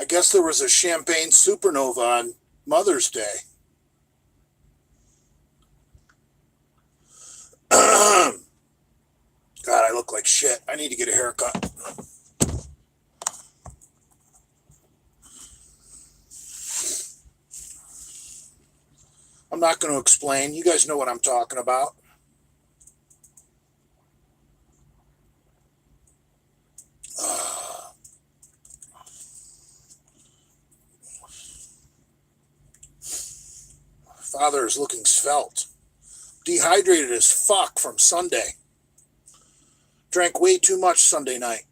I guess there was a champagne supernova on Mother's Day. God, I look like shit. I need to get a haircut. I'm not going to explain. You guys know what I'm talking about. Father is looking svelte. Dehydrated as fuck from Sunday. Drank way too much Sunday night.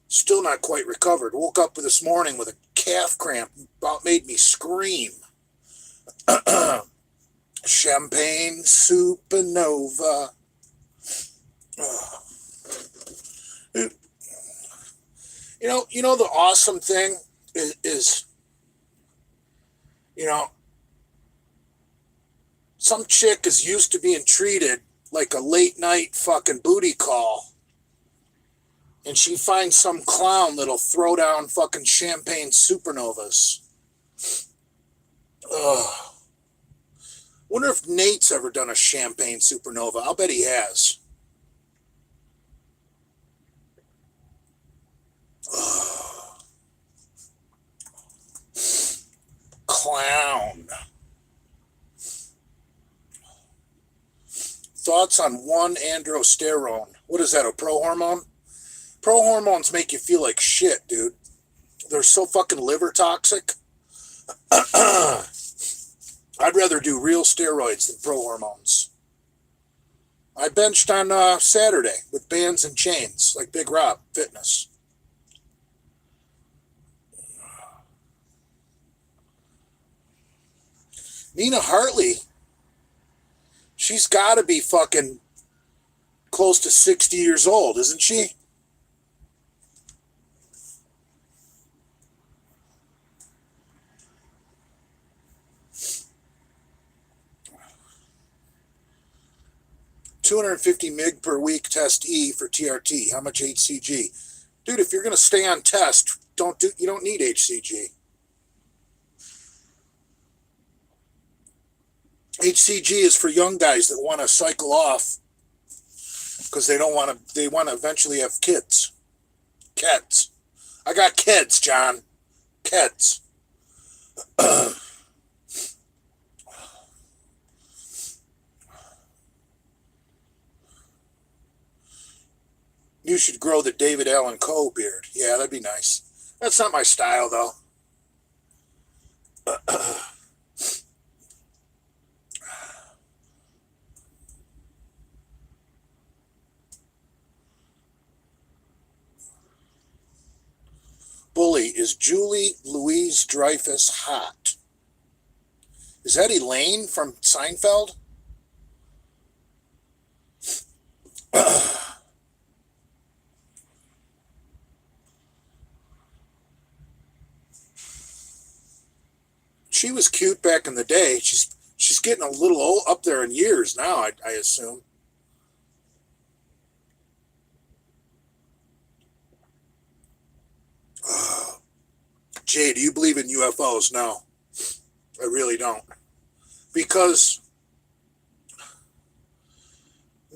Still not quite recovered. Woke up this morning with a calf cramp. About made me scream. Champagne supernova. You know the awesome thing is some chick is used to being treated like a late night fucking booty call, and she finds some clown that'll throw down fucking champagne supernovas. Ugh. Wonder if Nate's ever done a champagne supernova. I'll bet he has. Ugh. Clown. Thoughts on 1-androsterone. What is that, a pro-hormone? Pro-hormones make you feel like shit, dude. They're so fucking liver toxic. I'd rather do real steroids than pro-hormones. I benched on Saturday with bands and chains, like Big Rob Fitness. Nina Hartley, she's got to be fucking close to 60 years old, isn't she? $250 mg per week test E for TRT. How much HCG? Dude, if you're gonna stay on test, you don't need HCG. HCG is for young guys that want to cycle off because they want to eventually have kids. Kids. I got kids, John. Kids. You should grow the David Allen Coe beard. Yeah, that'd be nice. That's not my style, though. Bully, is Julie Louise Dreyfus hot? Is that Elaine from Seinfeld? She was cute back in the day. She's getting a little old, up there in years now, I assume. Jay, do you believe in UFOs? No, I really don't. Because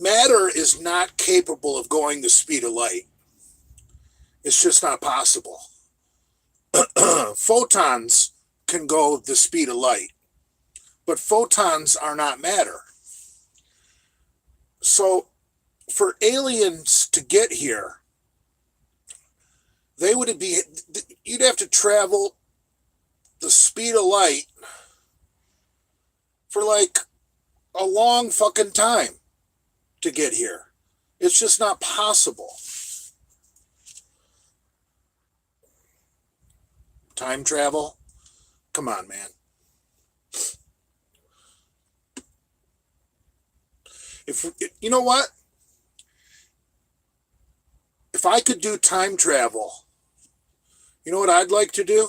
matter is not capable of going the speed of light. It's just not possible. Photons can go the speed of light, but photons are not matter. So for aliens to get here, you'd have to travel the speed of light for like a long fucking time to get here. It's just not possible. Time travel? Come on, man. You know what? If I could do time travel, you know what I'd like to do?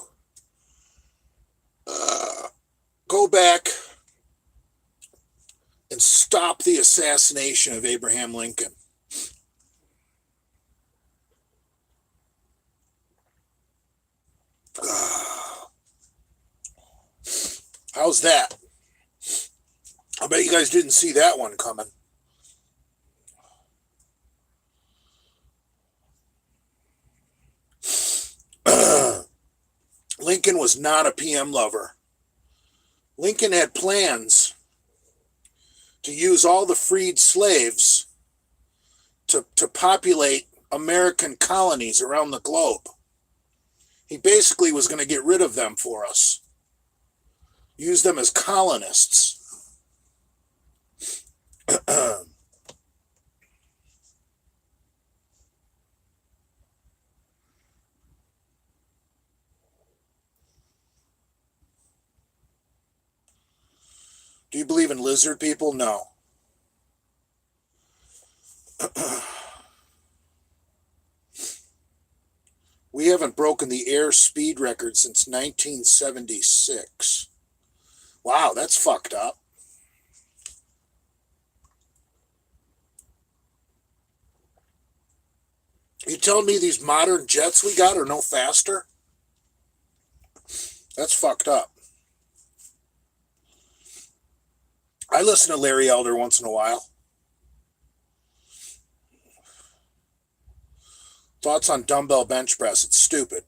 Go back and stop the assassination of Abraham Lincoln. How's that? I bet you guys didn't see that one coming. Lincoln was not a PM lover. Lincoln had plans to use all the freed slaves to populate American colonies around the globe. He basically was going to get rid of them for us. Use them as colonists. Do you believe in lizard people? No. We haven't broken the air speed record since 1976. Wow, that's fucked up. You telling me these modern jets we got are no faster? That's fucked up. I listen to Larry Elder once in a while. Thoughts on dumbbell bench press? It's stupid.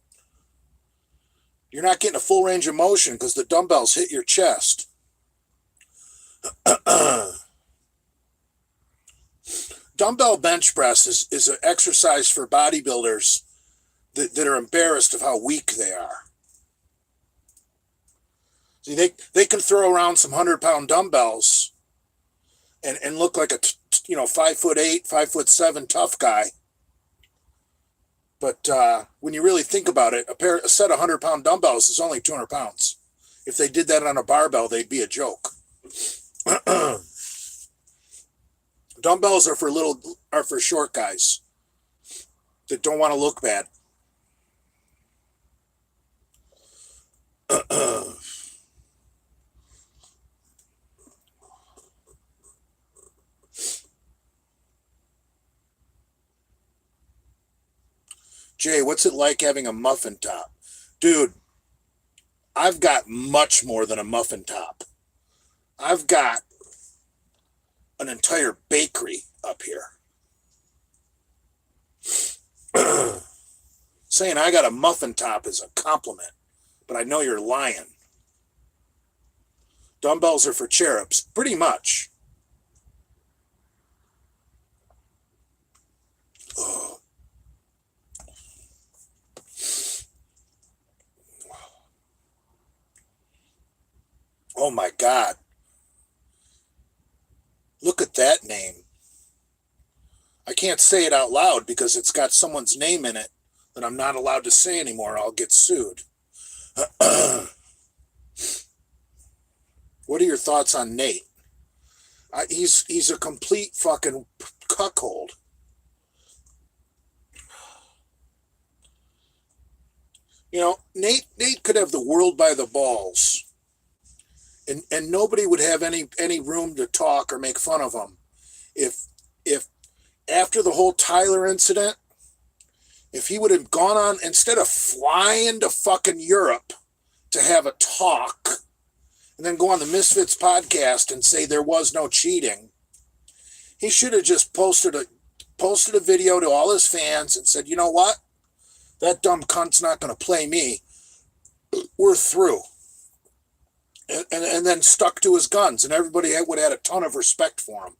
You're not getting a full range of motion because the dumbbells hit your chest. Dumbbell bench press is an exercise for bodybuilders that are embarrassed of how weak they are. See, they can throw around some 100-pound dumbbells and look like a 5'8", 5'7" tough guy. But when you really think about it, a set of 100-pound dumbbells is only 200 pounds. If they did that on a barbell, they'd be a joke. Dumbbells are for short guys that don't want to look bad. Jay, what's it like having a muffin top? Dude, I've got much more than a muffin top. I've got an entire bakery up here. Saying I got a muffin top is a compliment, but I know you're lying. Dumbbells are for cherubs, pretty much. Oh. Oh my God. Look at that name. I can't say it out loud because it's got someone's name in it that I'm not allowed to say anymore. I'll get sued. What are your thoughts on Nate? He's a complete fucking cuckold. You know, Nate could have the world by the balls. And nobody would have any room to talk or make fun of him if after the whole Tyler incident, if he would have gone on, instead of flying to fucking Europe to have a talk and then go on the Misfits podcast and say there was no cheating, he should have just posted a video to all his fans and said, you know what? That dumb cunt's not going to play me. We're through. And then stuck to his guns, and everybody would have had a ton of respect for him.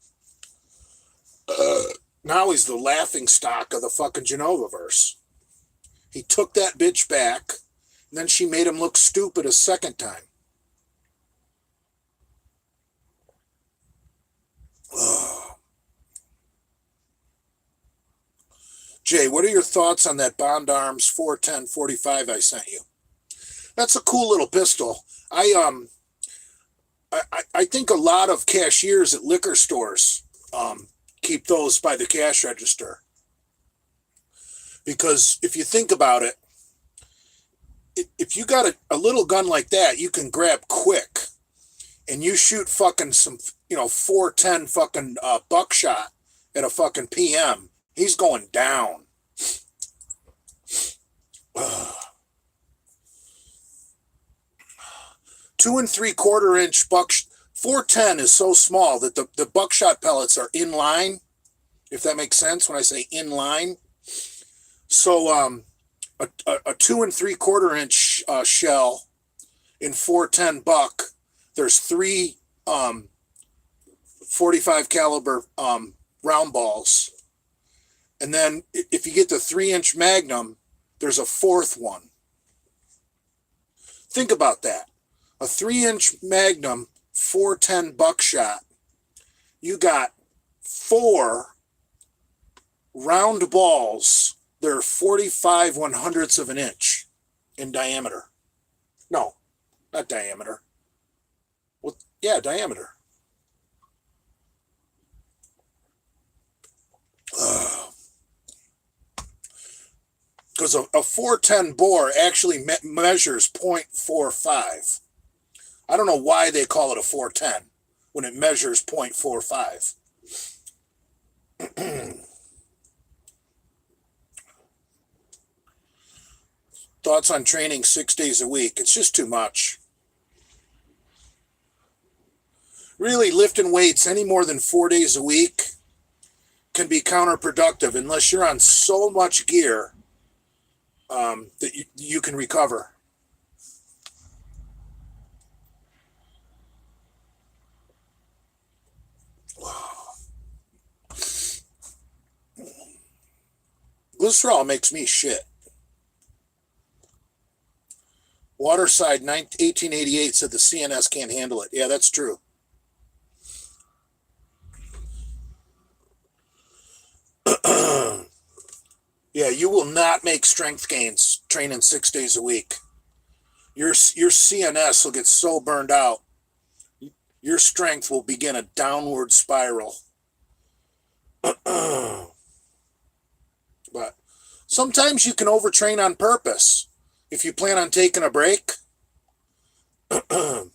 Now he's the laughing stock of the fucking Genovaverse. He took that bitch back, and then she made him look stupid a second time. Jay, what are your thoughts on that Bond Arms 410-45 I sent you? That's a cool little pistol. I think a lot of cashiers at liquor stores keep those by the cash register. Because if you think about it, if you got a little gun like that, you can grab quick and you shoot fucking some, 410 fucking buckshot at a fucking PM. He's going down. 2 3/4 inch 410 is so small that the buckshot pellets are in line, if that makes sense when I say in line. So a 2 3/4 inch shell in 410 buck, there's three 45 caliber round balls. And then if you get the 3-inch Magnum, there's a fourth one. Think about that. A 3-inch Magnum 410 buckshot. You got 4 round balls. They're 45/100ths of an inch in diameter. No, not diameter. Well, yeah, diameter. Because a 410 bore actually measures 0.45. I don't know why they call it a 410 when it measures 0.45. Thoughts on training 6 days a week? It's just too much. Really, lifting weights any more than 4 days a week can be counterproductive unless you're on so much gear that you can recover. Glycerol makes me shit. Waterside 1888 said the CNS can't handle it. Yeah, that's true. Yeah, you will not make strength gains training 6 days a week. Your CNS will get so burned out. Your strength will begin a downward spiral. But sometimes you can overtrain on purpose. If you plan on taking a break, if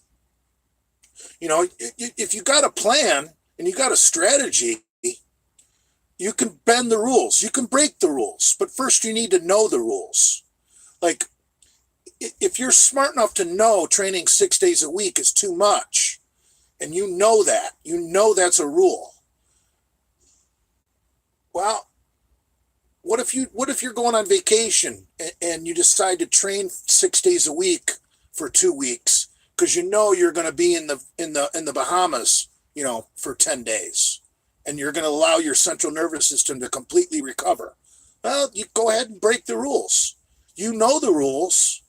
you got a plan and you got a strategy, you can bend the rules. You can break the rules. But first you need to know the rules. Like, if you're smart enough to know training 6 days a week is too much, and you know that's a rule. Well, what if you're going on vacation and you decide to train 6 days a week for 2 weeks because you know you're going to be in the Bahamas, for 10 days, and you're going to allow your central nervous system to completely recover? Well, you go ahead and break the rules. You know the rules,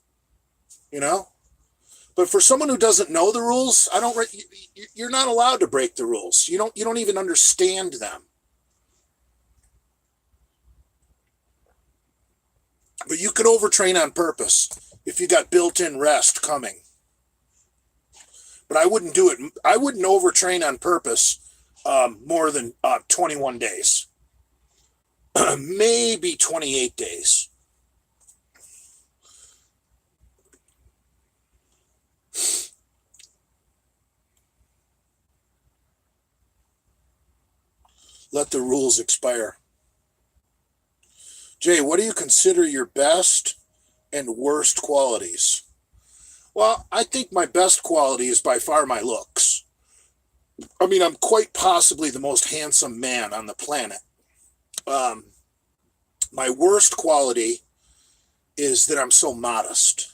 But for someone who doesn't know the rules, you're not allowed to break the rules. You don't even understand them. But you could overtrain on purpose if you got built-in rest coming. But I wouldn't do it. I wouldn't overtrain on purpose more than 21 days. Maybe 28 days. Let the rules expire. Jay, what do you consider your best and worst qualities? Well, I think my best quality is by far my looks. I mean, I'm quite possibly the most handsome man on the planet. My worst quality is that I'm so modest.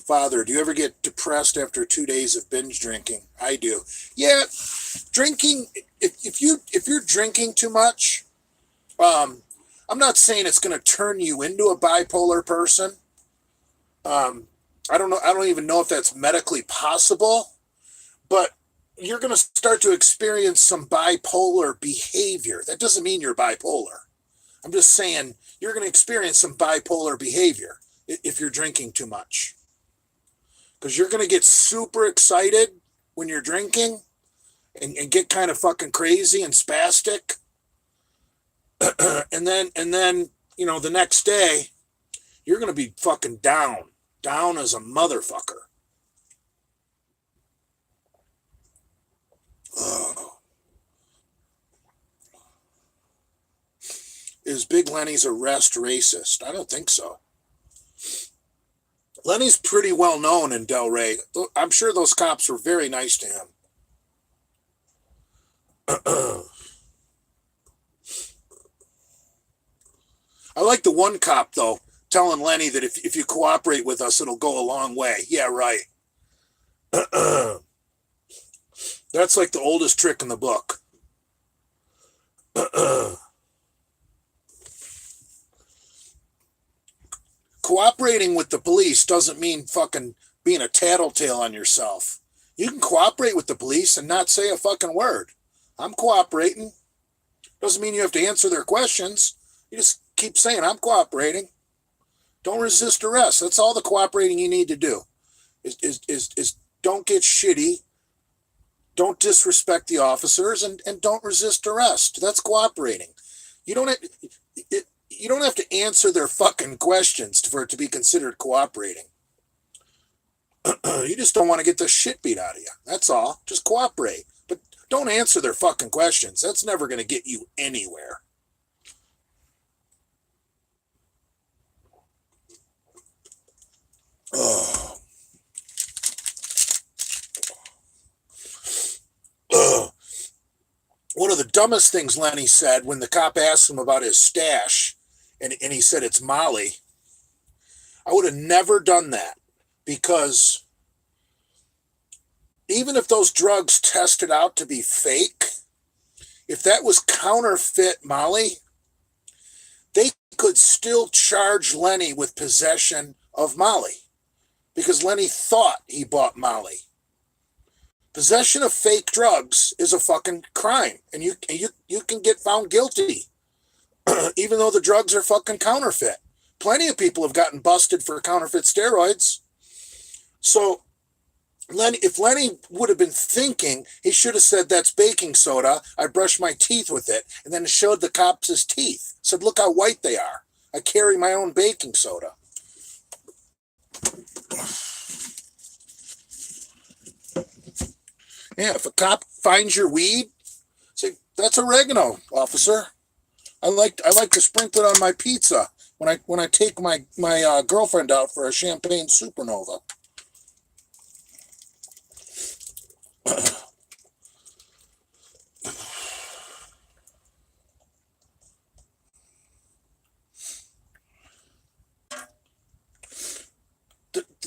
Father, do you ever get depressed after 2 days of binge drinking? I do. Yeah, drinking, if you're drinking too much, I'm not saying it's going to turn you into a bipolar person. I don't know. I don't even know if that's medically possible, but you're going to start to experience some bipolar behavior. That doesn't mean you're bipolar. I'm just saying you're going to experience some bipolar behavior if you're drinking too much. Because you're going to get super excited when you're drinking and get kind of fucking crazy and spastic. and then, the next day, you're going to be fucking down as a motherfucker. Oh. is Big Lenny's arrest racist? I don't think so. Lenny's pretty well known in Delray. I'm sure those cops were very nice to him. I like the one cop, though, telling Lenny that if you cooperate with us, it'll go a long way. Yeah, right. That's like the oldest trick in the book. Cooperating with the police doesn't mean fucking being a tattletale on yourself. You can cooperate with the police and not say a fucking word. I'm cooperating. Doesn't mean you have to answer their questions. You just keep saying, I'm cooperating. Don't resist arrest. That's all the cooperating you need to do. Is don't get shitty. Don't disrespect the officers and don't resist arrest. That's cooperating. You don't have to answer their fucking questions for it to be considered cooperating. You just don't want to get the shit beat out of you. That's all. Just cooperate. But don't answer their fucking questions. That's never going to get you anywhere. Oh. One of the dumbest things Lenny said when the cop asked him about his stash, and he said it's Molly. I would have never done that, because even if those drugs tested out to be fake, if that was counterfeit Molly, they could still charge Lenny with possession of Molly, because Lenny thought he bought Molly. Possession of fake drugs is a fucking crime, and you can get found guilty, even though the drugs are fucking counterfeit. Plenty of people have gotten busted for counterfeit steroids. So, if Lenny would have been thinking, he should have said, that's baking soda. I brushed my teeth with it, and then showed the cops his teeth. Said, look how white they are. I carry my own baking soda. Yeah, if a cop finds your weed, say, that's oregano, officer. I like to sprinkle it on my pizza when I take my girlfriend out for a champagne Supernova.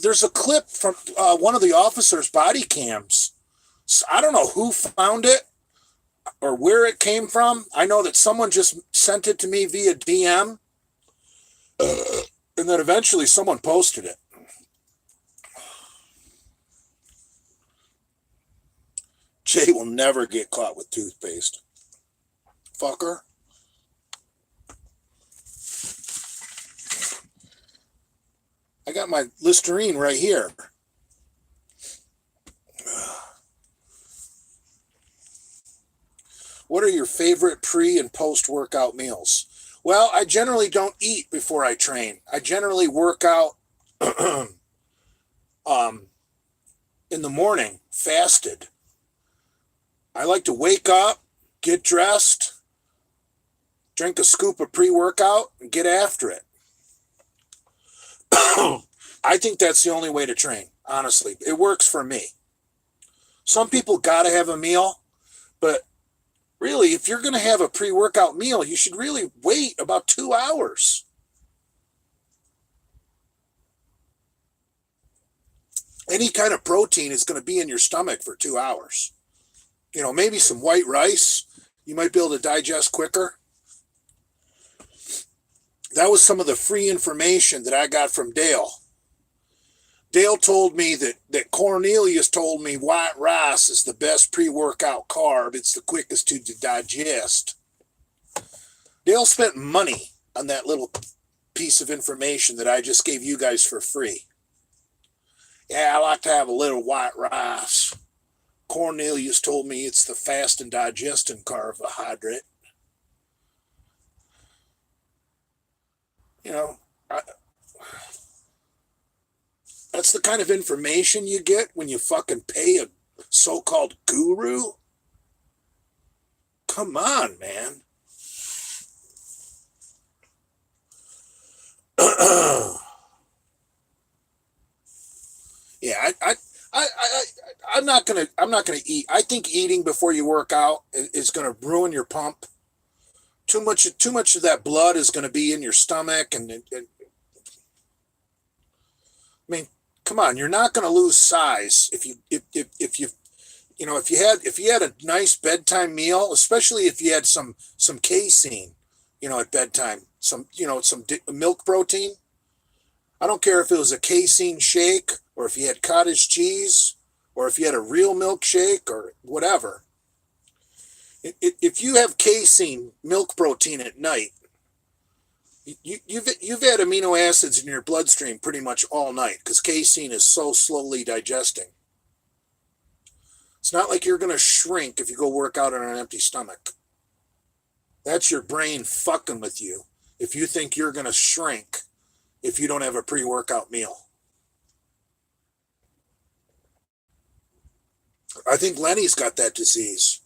There's a clip from one of the officers' body cams. I don't know who found it or where it came from. I know that someone just sent it to me via DM, and then eventually someone posted it. Jay will never get caught with toothpaste. Fucker. I got my Listerine right here. What are your favorite pre- and post-workout meals? Well, I generally don't eat before I train. I generally work out in the morning, fasted. I like to wake up, get dressed, drink a scoop of pre-workout, and get after it. I think that's the only way to train, honestly. It works for me. Some people got to have a meal, but really, if you're going to have a pre-workout meal, you should really wait about 2 hours. Any kind of protein is going to be in your stomach for 2 hours. You know, maybe some white rice. You might be able to digest quicker. That was some of the free information that I got from Dale. Dale told me that Cornelius told me white rice is the best pre-workout carb. It's the quickest to digest. Dale spent money on that little piece of information that I just gave you guys for free. Yeah, I like to have a little white rice. Cornelius told me it's the fast and digesting carbohydrate. You know, that's the kind of information you get when you fucking pay a so-called guru. Come on, man. I'm not gonna eat. I think eating before you work out is gonna ruin your pump. Too much of that blood is gonna be in your stomach, and I mean, come on, you're not gonna lose size if you had a nice bedtime meal, especially if you had some casein, at bedtime, some milk protein. I don't care if it was a casein shake or if you had cottage cheese or if you had a real milkshake or whatever. If you have casein milk protein at night, you've had amino acids in your bloodstream pretty much all night because casein is so slowly digesting. It's not like you're going to shrink if you go work out on an empty stomach. That's your brain fucking with you if you think you're going to shrink if you don't have a pre-workout meal. I think Lenny's got that disease.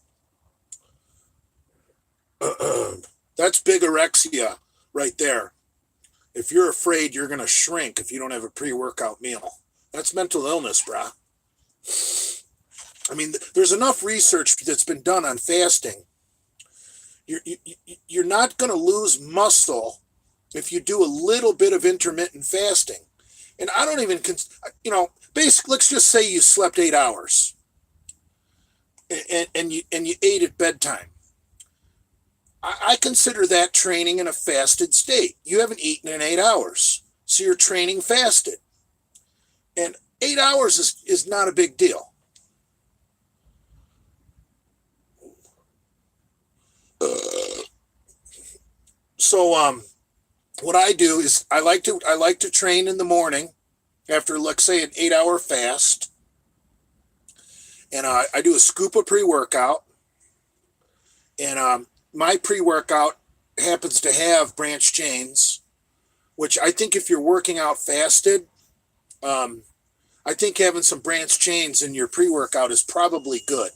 That's bigorexia right there. If you're afraid you're going to shrink if you don't have a pre-workout meal, that's mental illness, brah. I mean, there's enough research that's been done on fasting. You're not going to lose muscle if you do a little bit of intermittent fasting. And I don't even, basically, let's just say you slept 8 hours and you ate at bedtime. I consider that training in a fasted state. You haven't eaten in 8 hours, so you're training fasted. And 8 hours is not a big deal. So what I do is I like to train in the morning after, let's say, an 8-hour fast, and I do a scoop of pre-workout, and my pre-workout happens to have branched chains, which I think if you're working out fasted, I think having some branched chains in your pre-workout is probably good.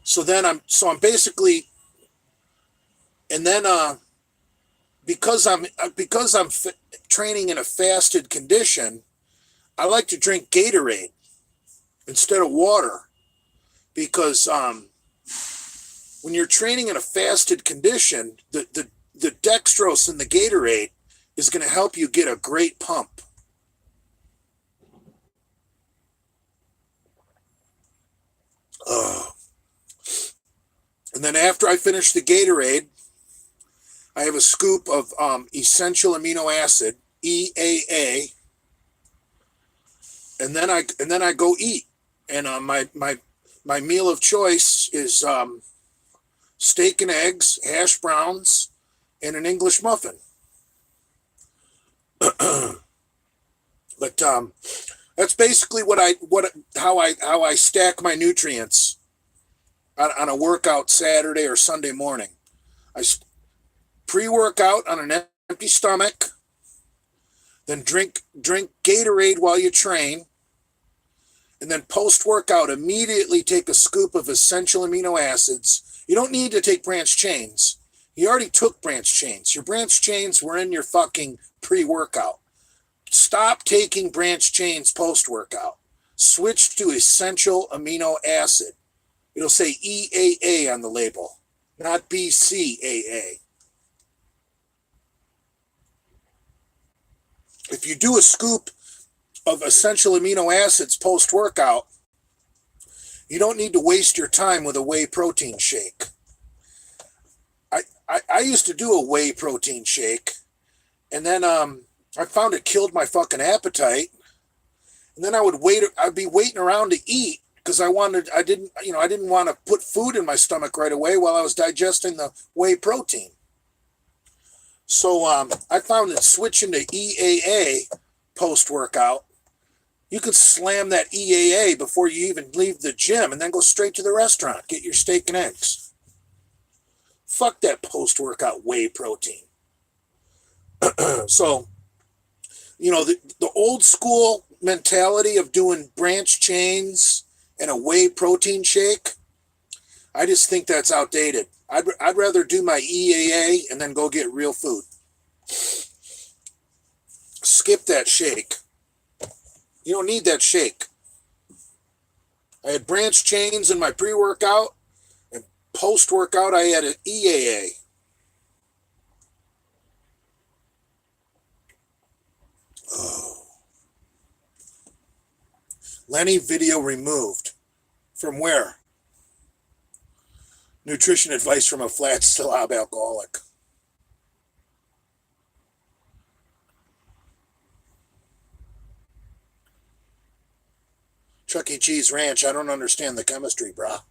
So I'm basically, and then because I'm training in a fasted condition, I like to drink Gatorade instead of water because when you're training in a fasted condition, the dextrose in the Gatorade is going to help you get a great pump. And then after I finish the Gatorade, I have a scoop of essential amino acid, EAA, and then I go eat. And my meal of choice is steak and eggs, hash browns, and an English muffin. But that's basically how I stack my nutrients on a workout Saturday or Sunday morning. I pre-workout on an empty stomach, then drink Gatorade while you train, and then post-workout immediately take a scoop of essential amino acids. You don't need to take branched chains. You already took branched chains. Your branched chains were in your fucking pre-workout. Stop taking branched chains post-workout. Switch to essential amino acid. It'll say EAA on the label, not BCAA. If you do a scoop of essential amino acids post-workout, you don't need to waste your time with a whey protein shake. I used to do a whey protein shake, and then I found it killed my fucking appetite. And then I'd be waiting around to eat because I didn't want to put food in my stomach right away while I was digesting the whey protein. So I found that switching to EAA post-workout, you could slam that EAA before you even leave the gym and then go straight to the restaurant, get your steak and eggs. Fuck that post-workout whey protein. So, the old school mentality of doing branched chains and a whey protein shake, I just think that's outdated. I'd rather do my EAA and then go get real food. Skip that shake. You don't need that shake. I had branched chains in my pre-workout, and post-workout I had an EAA. Oh. Lenny video removed. From where? Nutrition advice from a flat slob alcoholic. Chuck E. Cheese Ranch, I don't understand the chemistry, brah.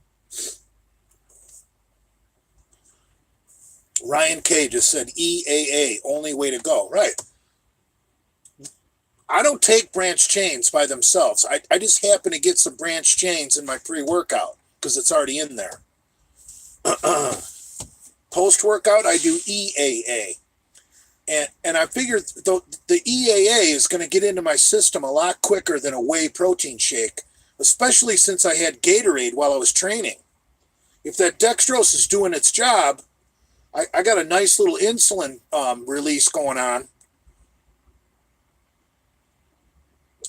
Ryan K. just said EAA, only way to go. Right. I don't take branch chains by themselves. I just happen to get some branch chains in my pre-workout because it's already in there. Post-workout, I do EAA. And I figured the EAA is going to get into my system a lot quicker than a whey protein shake, especially since I had Gatorade while I was training. If that dextrose is doing its job, I got a nice little insulin release going on.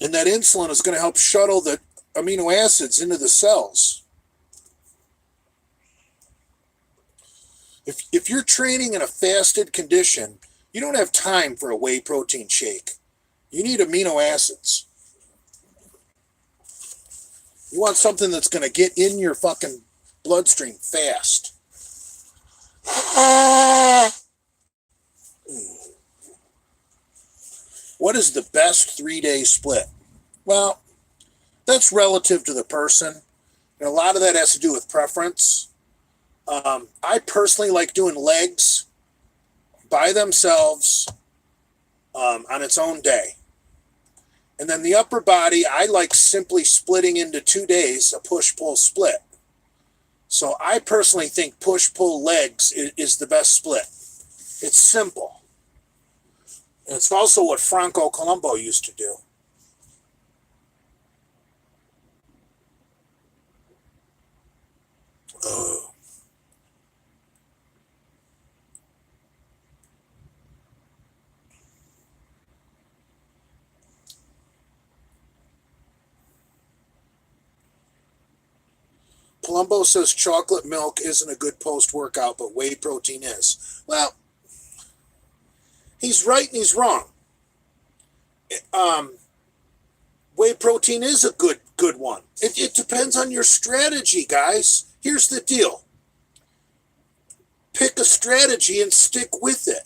And that insulin is going to help shuttle the amino acids into the cells. If you're training in a fasted condition, you don't have time for a whey protein shake. You need amino acids. You want something that's going to get in your fucking bloodstream fast. What is the best 3-day split? Well, that's relative to the person. And a lot of that has to do with preference. I personally like doing legs by themselves on its own day. And then the upper body, I like simply splitting into 2 days, a push-pull split. So I personally think push-pull legs is the best split. It's simple. And it's also what Franco Columbu used to do. Oh. Columbo says chocolate milk isn't a good post-workout, but whey protein is. Well, he's right and he's wrong. Whey protein is a good one. It depends on your strategy, guys. Here's the deal. Pick a strategy and stick with it.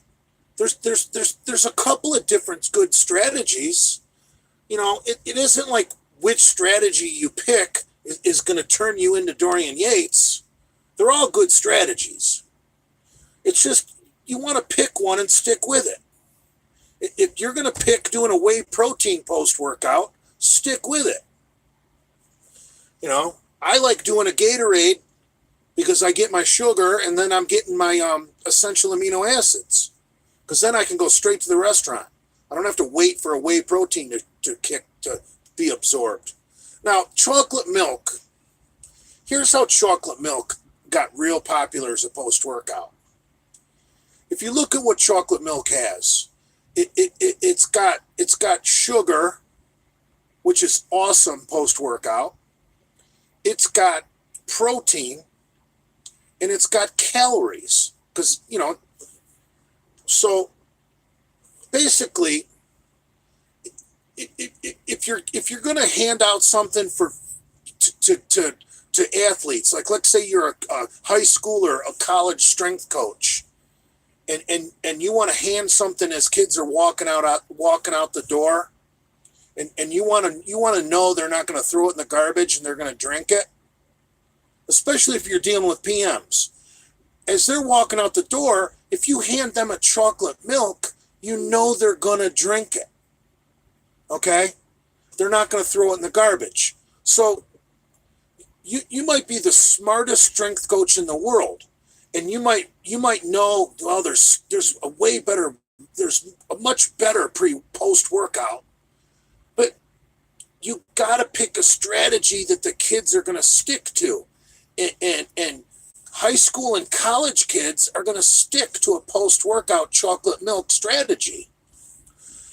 There's a couple of different good strategies. You know, it isn't like which strategy you pick is going to turn you into Dorian Yates. They're all good strategies. It's just you want to pick one and stick with it. If you're going to pick doing a whey protein post-workout, stick with it. You know, I like doing a Gatorade because I get my sugar and then I'm getting my essential amino acids. Because then I can go straight to the restaurant. I don't have to wait for a whey protein to be absorbed. Now, chocolate milk. Here's how chocolate milk got real popular as a post-workout. If you look at what chocolate milk has, it's got sugar, which is awesome post-workout. It's got protein, and it's got calories. Because, you know, so basically, if you're going to hand out something to athletes, like let's say you're a high school or a college strength coach, and you want to hand something as kids are walking out the door, and you want to know they're not going to throw it in the garbage and they're going to drink it, especially if you're dealing with PMs. As they're walking out the door, if you hand them a chocolate milk, you know they're going to drink it. Okay? They're not going to throw it in the garbage. So you might be the smartest strength coach in the world, and you might know, well, there's a much better post workout, but you got to pick a strategy that the kids are going to stick to, and high school and college kids are going to stick to a post workout chocolate milk strategy.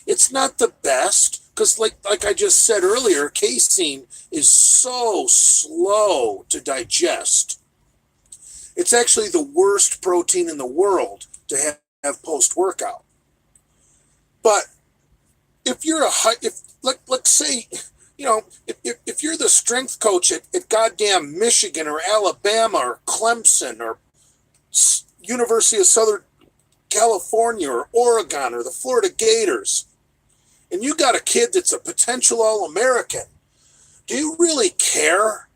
It's not the best, Because like I just said earlier, casein is so slow to digest. It's actually the worst protein in the world to have post workout. But if you're if let's say, if you're the strength coach at goddamn Michigan or Alabama or Clemson or University of Southern California or Oregon or the Florida Gators, and you got a kid that's a potential All-American, do you really care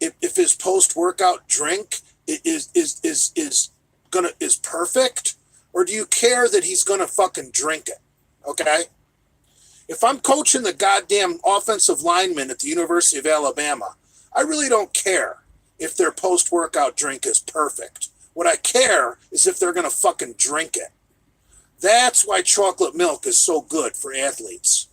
if his post-workout drink is perfect, or do you care that he's gonna fucking drink it? Okay. If I'm coaching the goddamn offensive lineman at the University of Alabama, I really don't care if their post-workout drink is perfect. What I care is if they're gonna fucking drink it. That's why chocolate milk is so good for athletes.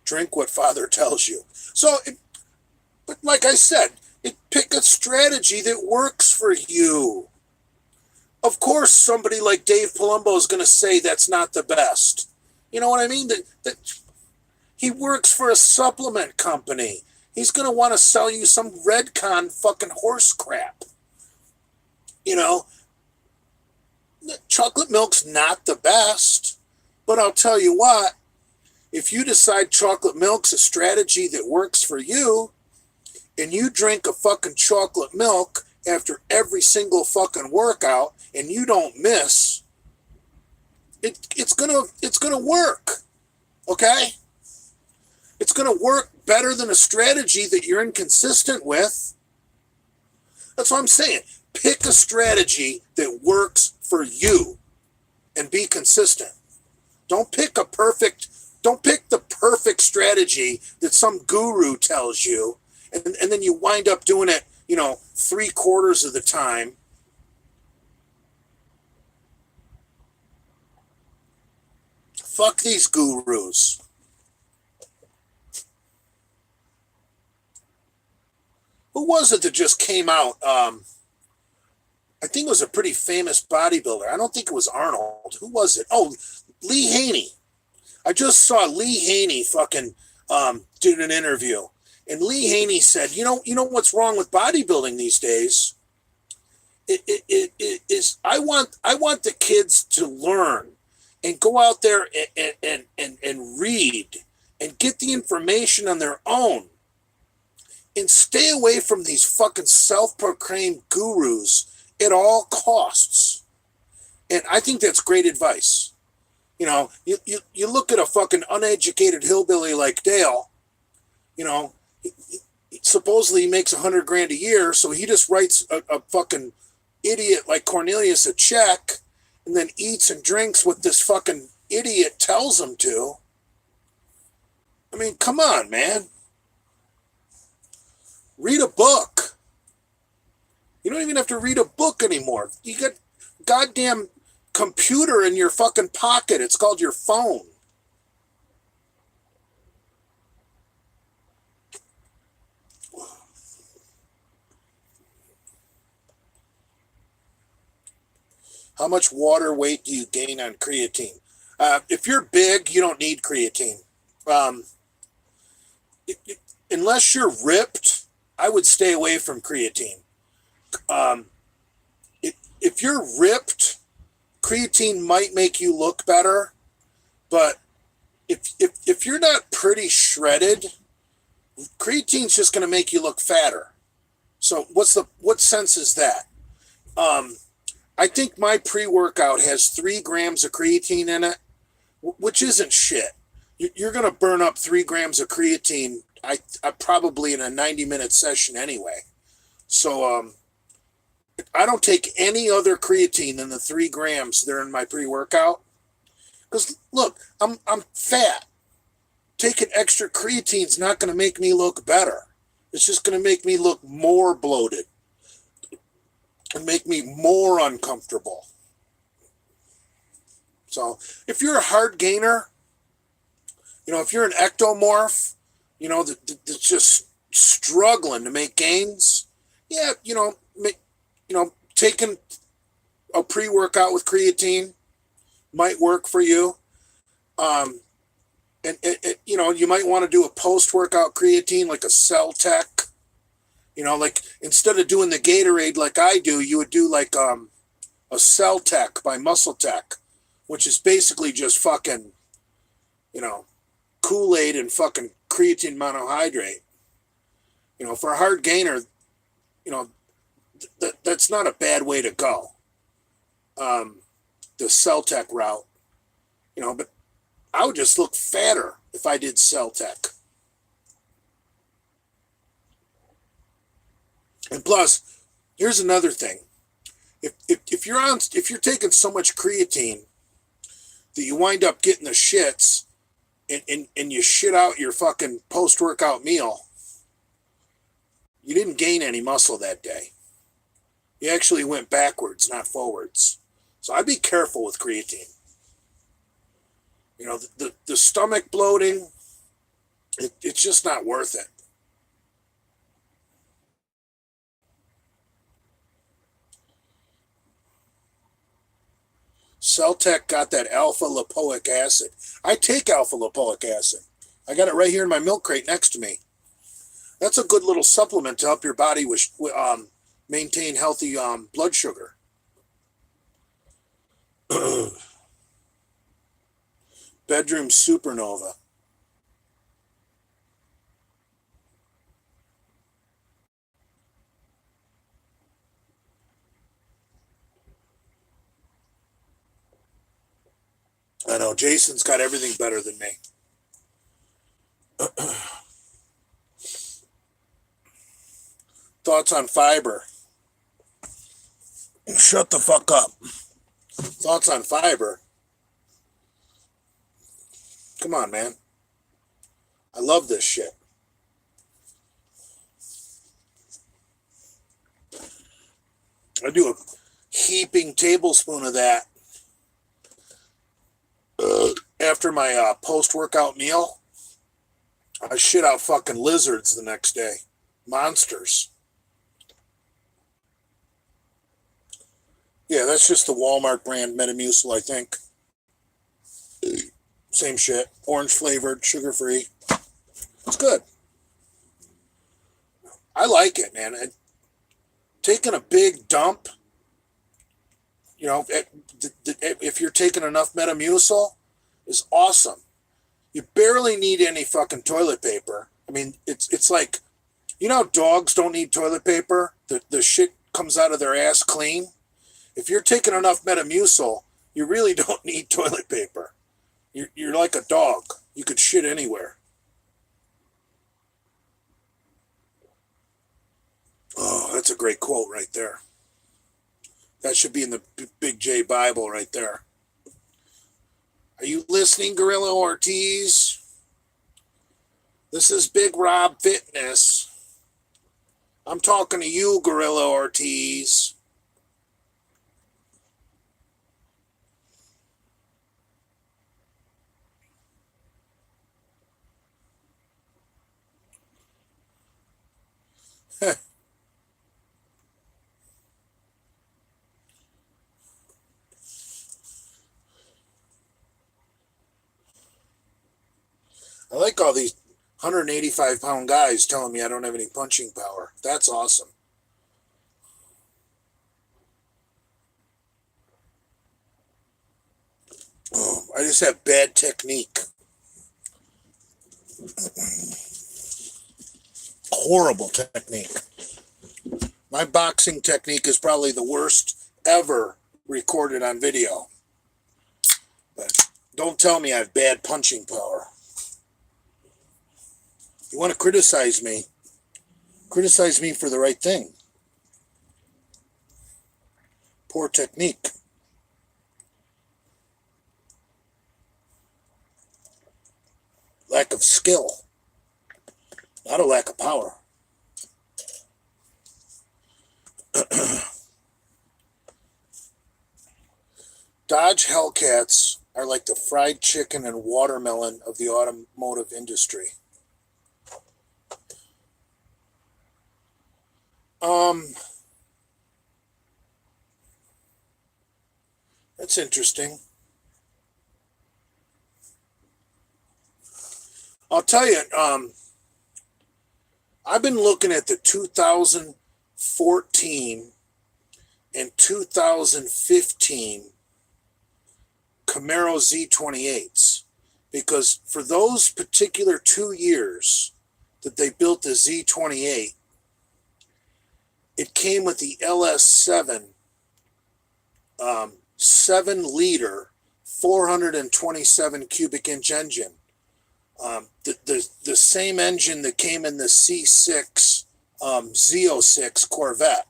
Drink what Father tells you. But like I said, pick a strategy that works for you. Of course, somebody like Dave Palumbo is going to say that's not the best. You know what I mean? That he works for a supplement company. He's going to want to sell you some Redcon fucking horse crap. You know, chocolate milk's not the best, but I'll tell you what, if you decide chocolate milk's a strategy that works for you, and you drink a fucking chocolate milk after every single fucking workout and you don't miss, it's gonna work. Okay? It's gonna work better than a strategy that you're inconsistent with. That's what I'm saying. Pick a strategy that works for you and be consistent. Don't pick the perfect strategy that some guru tells you, and then you wind up doing it, 3/4 of the time. Fuck these gurus. Who was it that just came out? I think it was a pretty famous bodybuilder. I don't think it was Arnold. Who was it? Oh, Lee Haney. I just saw Lee Haney fucking did an interview. And Lee Haney said, you know what's wrong with bodybuilding these days? It is I want the kids to learn and go out there and read and get the information on their own and stay away from these fucking self-proclaimed gurus at all costs. And I think that's great advice. You look at a fucking uneducated hillbilly like Dale, supposedly he makes $100,000 a year, so he just writes a fucking idiot like Cornelius a check and then eats and drinks what this fucking idiot tells him to. I mean, come on, man. Read a book. You don't even have to read a book anymore. You got goddamn computer in your fucking pocket. It's called your phone. How much water weight do you gain on creatine? If you're big, you don't need creatine. Unless you're ripped, I would stay away from creatine. If you're ripped, creatine might make you look better, but if you're not pretty shredded, creatine's just going to make you look fatter. So what sense is that? I think my pre-workout has 3 grams of creatine in it, which isn't shit. You're going to burn up 3 grams of creatine, I probably in a 90-minute session anyway. So I don't take any other creatine than the 3 grams that are in my pre-workout. Because look, I'm fat. Taking extra creatine is not going to make me look better. It's just going to make me look more bloated and make me more uncomfortable. So if you're a hard gainer, if you're an ectomorph, that's just struggling to make gains, yeah, taking a pre-workout with creatine might work for you. Um, and you know, you might want to do a post-workout creatine, like a Cell Tech. You know, like instead of doing the Gatorade like I do, you would do like a Cell Tech by Muscle Tech, which is basically just fucking, you know, Kool-Aid and fucking creatine monohydrate. You know, for a hard gainer, you know, that's not a bad way to go. The Cell Tech route, you know, but I would just look fatter if I did Cell Tech. And plus, here's another thing. If you're taking so much creatine that you wind up getting the shits and you shit out your fucking post-workout meal, you didn't gain any muscle that day. You actually went backwards, not forwards. So I'd be careful with creatine. You know, the stomach bloating, it's just not worth it. Celtec got that alpha lipoic acid. I take alpha lipoic acid. I got it right here in my milk crate next to me. That's a good little supplement to help your body maintain healthy blood sugar. Bedroom Supernova. I know, Jason's got everything better than me. Thoughts on fiber? Shut the fuck up. Thoughts on fiber? Come on, man. I love this shit. I do a heaping tablespoon of that after my post-workout meal. I shit out fucking lizards the next day. Monsters. Yeah, that's just the Walmart brand Metamucil, I think. Same shit. Orange flavored, sugar free. It's good. I like it, man. And taking a big dump, you know, if you're taking enough Metamucil, is awesome. You barely need any fucking toilet paper. I mean, it's like, you know how dogs don't need toilet paper? The shit comes out of their ass clean. If you're taking enough Metamucil, you really don't need toilet paper. You're like a dog. You could shit anywhere. Oh, that's a great quote right there. That should be in the Big J Bible right there. Are you listening, Gorilla Ortiz? This is Big Rob Fitness. I'm talking to you, Gorilla Ortiz. I like all these 185-pound guys telling me I don't have any punching power. That's awesome. Oh, I just have bad technique. Horrible technique. My boxing technique is probably the worst ever recorded on video. But don't tell me I have bad punching power. You want to criticize me for the right thing. Poor technique. Lack of skill. Not a lack of power. Dodge Hellcats are like the fried chicken and watermelon of the automotive industry. Um, That's interesting. I'll tell you, I've been looking at the 2014 and 2015 Camaro Z28s because for those particular 2 years that they built the Z28, it came with the LS7 7-liter 427 cubic inch engine. The same engine that came in the C6 Z06 Corvette.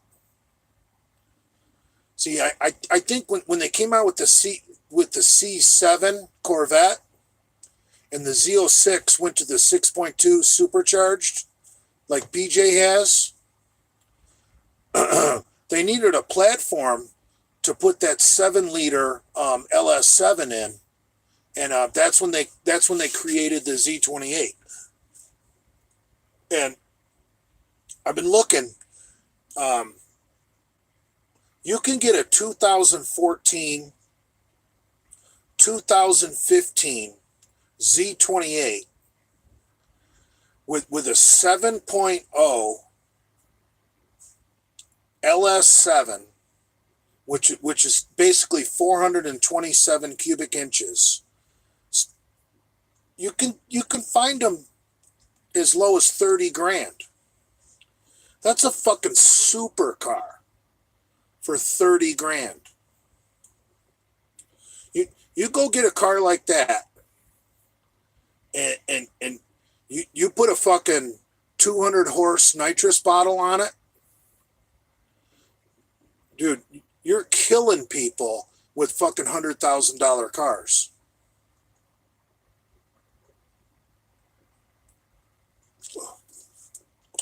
See, I think when they came out with the C7 Corvette and the Z06 went to the 6.2 supercharged, like BJ has, they needed a platform to put that 7-liter LS7 in, and that's when they created the Z28. And I've been looking. You can get a 2014, 2015 Z28 with a 7.0 LS7, which is basically 427 cubic inches. You can find them as low as 30 grand. That's a fucking supercar for 30 grand. You go get a car like that and you put a fucking 200 horse nitrous bottle on it. Dude, you're killing people with fucking $100,000 cars.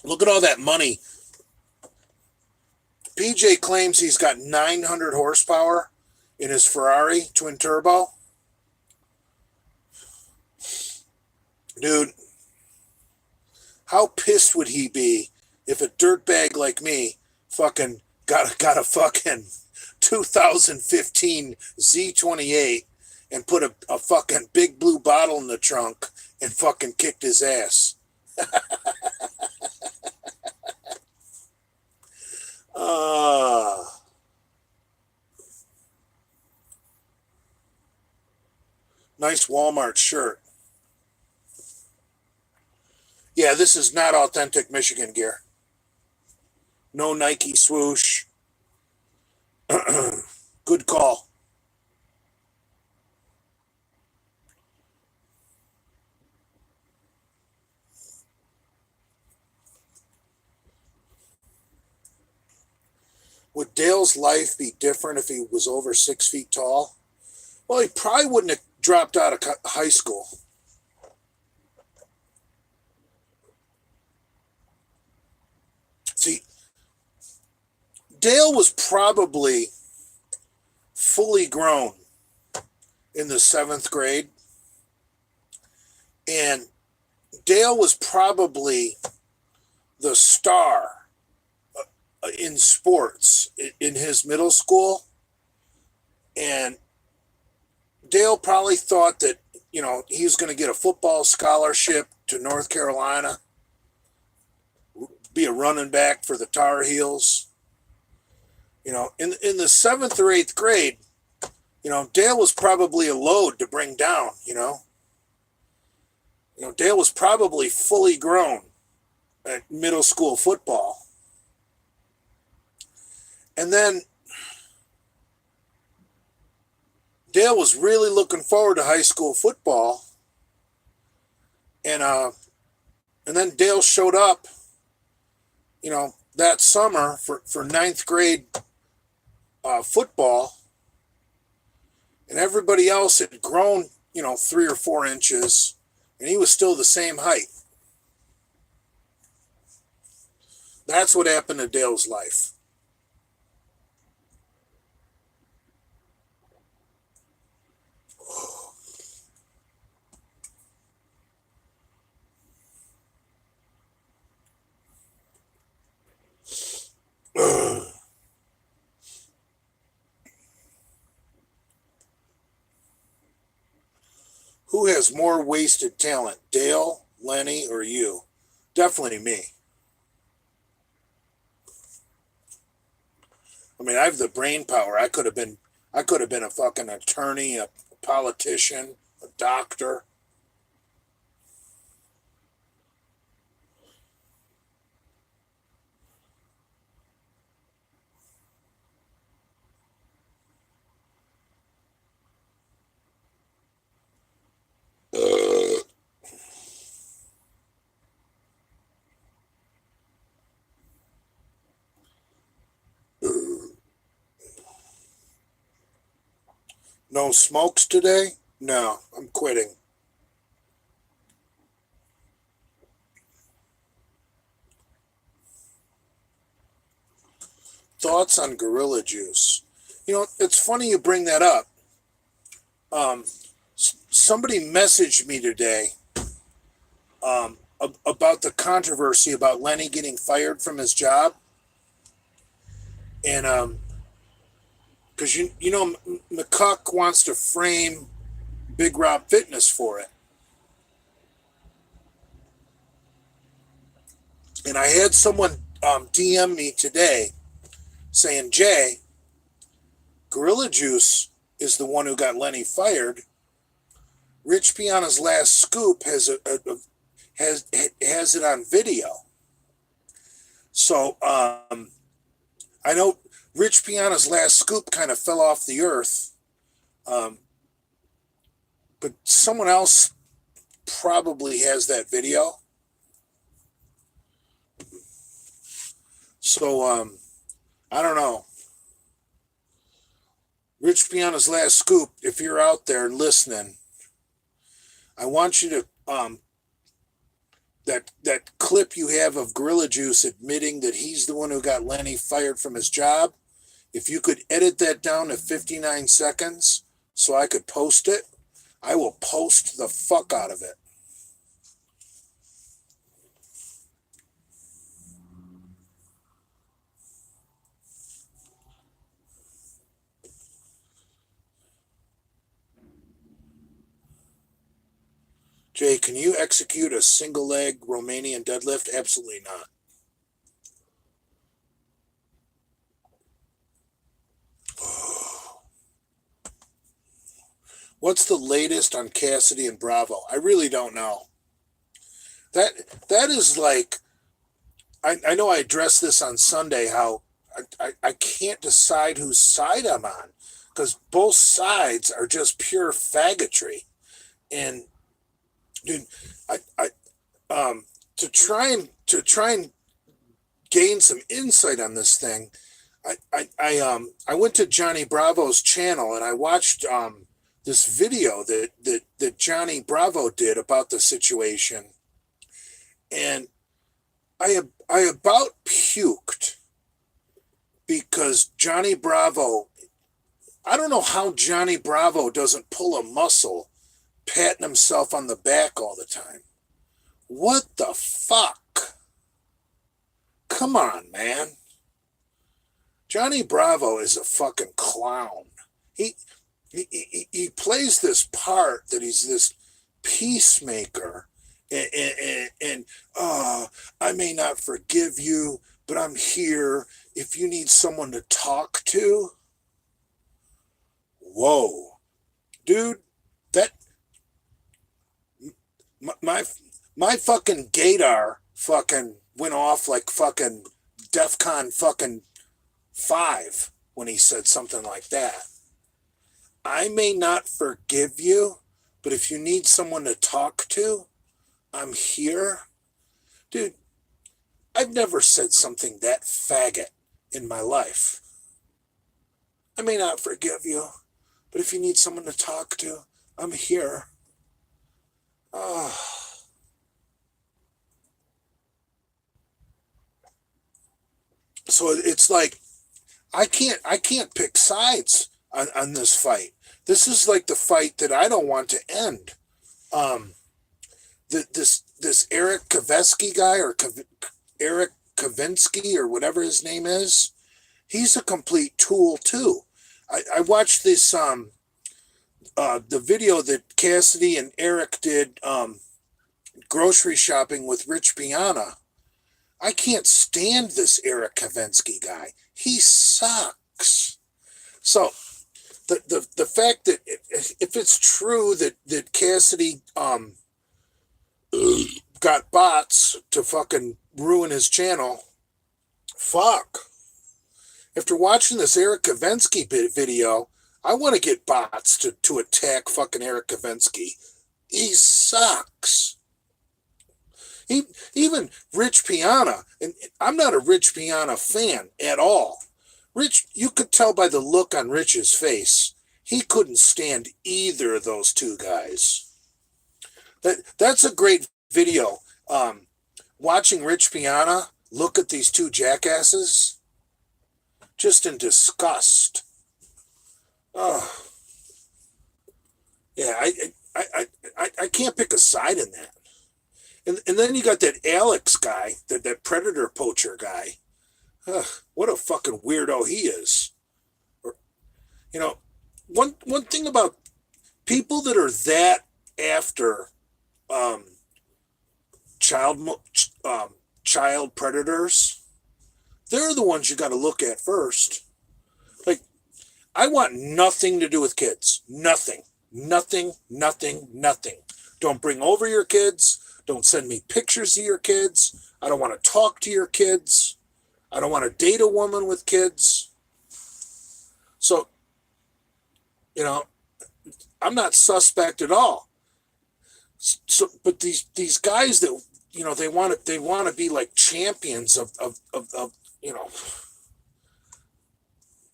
Look at all that money. PJ claims he's got 900 horsepower in his Ferrari twin turbo. Dude, how pissed would he be if a dirtbag like me fucking got a fucking 2015 Z28 and put a fucking big blue bottle in the trunk and fucking kicked his ass. Nice Walmart shirt. Yeah, this is not authentic Michigan gear. No Nike swoosh. Good call. Would Dale's life be different if he was over 6 feet tall? Well, he probably wouldn't have dropped out of high school. See, Dale was probably fully grown in the 7th grade. And Dale was probably the star in sports in his middle school. And Dale probably thought that, he was going to get a football scholarship to North Carolina, be a running back for the Tar Heels. In the 7th or 8th grade, Dale was probably a load to bring down, Dale was probably fully grown at middle school football. And then Dale was really looking forward to high school football. And then Dale showed up, that summer for 9th grade football. And everybody else had grown, 3 or 4 inches. And he was still the same height. That's what happened to Dale's life. Who has more wasted talent, Dale, Lenny, or you? Definitely me. I mean, I have the brain power. I could have been a fucking attorney, a politician, a doctor. Uh, no smokes today? No, I'm quitting. Thoughts on gorilla juice? You know, it's funny you bring that up. Um, Somebody messaged me today about the controversy about Lenny getting fired from his job, and because you know McCuck wants to frame Big Rob Fitness for it, and I had someone DM me today saying, Jay, Gorilla Juice is the one who got Lenny fired. Rich Piana's last scoop has it on video. So I know Rich Piana's last scoop kind of fell off the earth, um, but someone else probably has that video. So I don't know. Rich Piana's last scoop. If you're out there listening, I want you to that clip you have of Gorilla Juice admitting that he's the one who got Lenny fired from his job. If you could edit that down to 59 seconds so I could post it, I will post the fuck out of it. Jay, can you execute a single leg Romanian deadlift? Absolutely not. What's the latest on Cassidy and Bravo? I really don't know. That that is like I know I addressed this on Sunday how I can't decide whose side I'm on because both sides are just pure faggotry. And dude, I to try and gain some insight on this thing, I went to Johnny Bravo's channel and I watched this video that Johnny Bravo did about the situation, and I about puked because Johnny Bravo. I don't know how Johnny Bravo doesn't pull a muscle patting himself on the back all the time. What the fuck? Come on, man. Johnny Bravo is a fucking clown. He he plays this part that he's this peacemaker, and I may not forgive you, but I'm here if you need someone to talk to. Whoa, dude, that my my fucking gaydar fucking went off like fucking DEFCON fucking 5 when he said something like that. I may not forgive you, but if you need someone to talk to, I'm here. Dude, I've never said something that faggot in my life. I may not forgive you, but if you need someone to talk to, I'm here. Oh. So it's like I can't pick sides on this fight. This is like the fight that I don't want to end. Um, this Eric Kaveski guy or Eric Kavinsky or whatever his name is, he's a complete tool too. I watched this the video that Cassidy and Eric did, grocery shopping with Rich Piana. I can't stand this Eric Kavensky guy. He sucks. So the fact that if it's true that Cassidy got bots to fucking ruin his channel, fuck. After watching this Eric Kavensky video, I want to get bots to attack fucking Eric Kavensky. He sucks. Even Rich Piana, and I'm not a Rich Piana fan at all. Rich, you could tell by the look on Rich's face, he couldn't stand either of those two guys. That's a great video. Watching Rich Piana look at these two jackasses, just in disgust. Oh, yeah, I can't pick a side in that. And then you got that Alex guy, that predator poacher guy. Ugh, what a fucking weirdo he is. Or, one thing about people that are that after child predators, they're the ones you got to look at first. Like, I want nothing to do with kids. Nothing. Don't bring over your kids. Don't send me pictures of your kids. I don't want to talk to your kids. I don't want to date a woman with kids. So, I'm not suspect at all. So, but these guys that, they want to be like champions of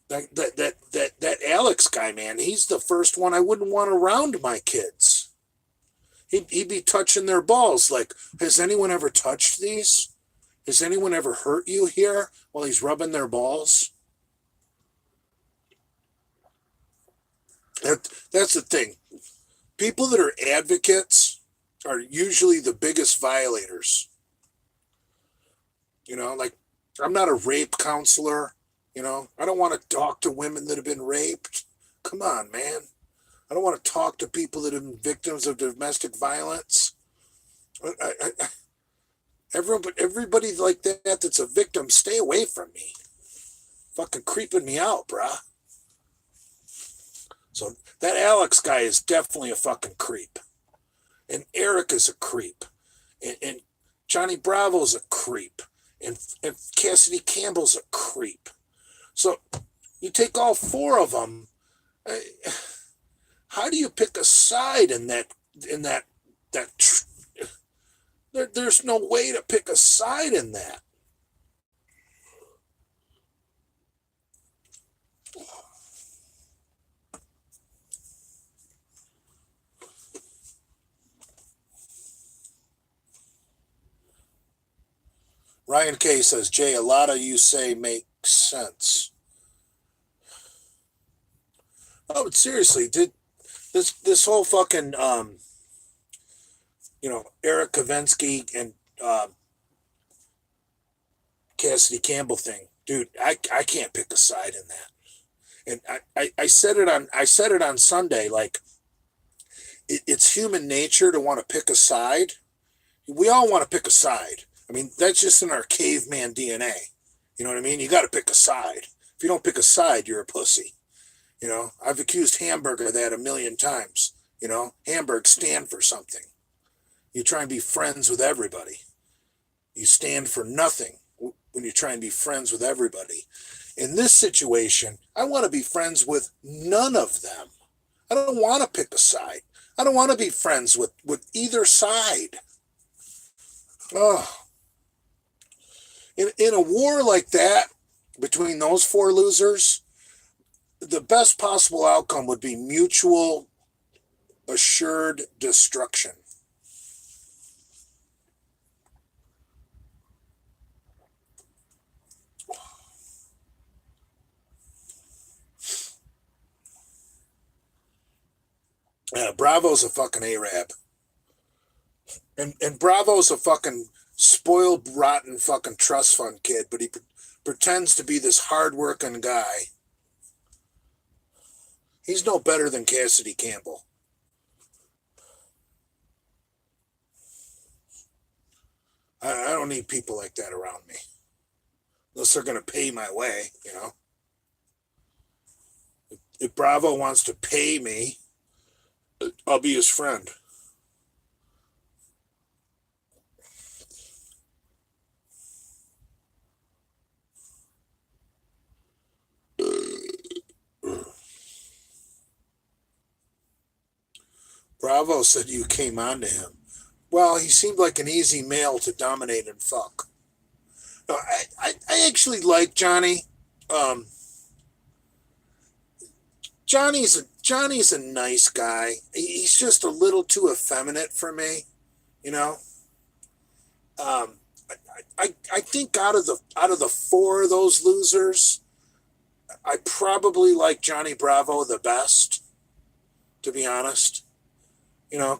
that Alex guy, man. He's the first one I wouldn't want around my kids. He'd be touching their balls. Like, has anyone ever touched these? Has anyone ever hurt you here while he's rubbing their balls? That's the thing. People that are advocates are usually the biggest violators. Like, I'm not a rape counselor. I don't want to talk to women that have been raped. Come on, man. I don't want to talk to people that have been victims of domestic violence. Everybody like that's a victim, stay away from me. Fucking creeping me out, bruh. So that Alex guy is definitely a fucking creep. And Eric is a creep. And Johnny Bravo's a creep. And Cassidy Campbell's a creep. So you take all four of them. How do you pick a side in that there's no way to pick a side in that. Ryan K says, Jay, a lot of you say makes sense. Oh, but seriously, did this whole fucking Eric Kavensky and Cassidy Campbell thing, dude, I can't pick a side in that. And I said it on Sunday, like, it's human nature to want to pick a side. We all want to pick a side. I mean, that's just in our caveman DNA. You know what I mean? You got to pick a side. If you don't pick a side, you're a pussy. I've accused Hamburg of that a million times. Hamburg stand for something. You try and be friends with everybody. You stand for nothing when you try and be friends with everybody. In this situation, I want to be friends with none of them. I don't want to pick a side. I don't want to be friends with either side. Oh. In a war like that, between those four losers, the best possible outcome would be mutual assured destruction. Bravo's a fucking Arab. And Bravo's a fucking spoiled, rotten fucking trust fund kid, but he pretends to be this hard-working guy. He's no better than Cassidy Campbell. I don't need people like that around me. Unless they're going to pay my way, you know. If Bravo wants to pay me, I'll be his friend. Bravo said you came on to him. Well, he seemed like an easy male to dominate and fuck. No, I actually like Johnny. Um, Johnny's a nice guy. He's just a little too effeminate for me, you know. Um, I think out of the four of those losers, I probably like Johnny Bravo the best, to be honest. You know,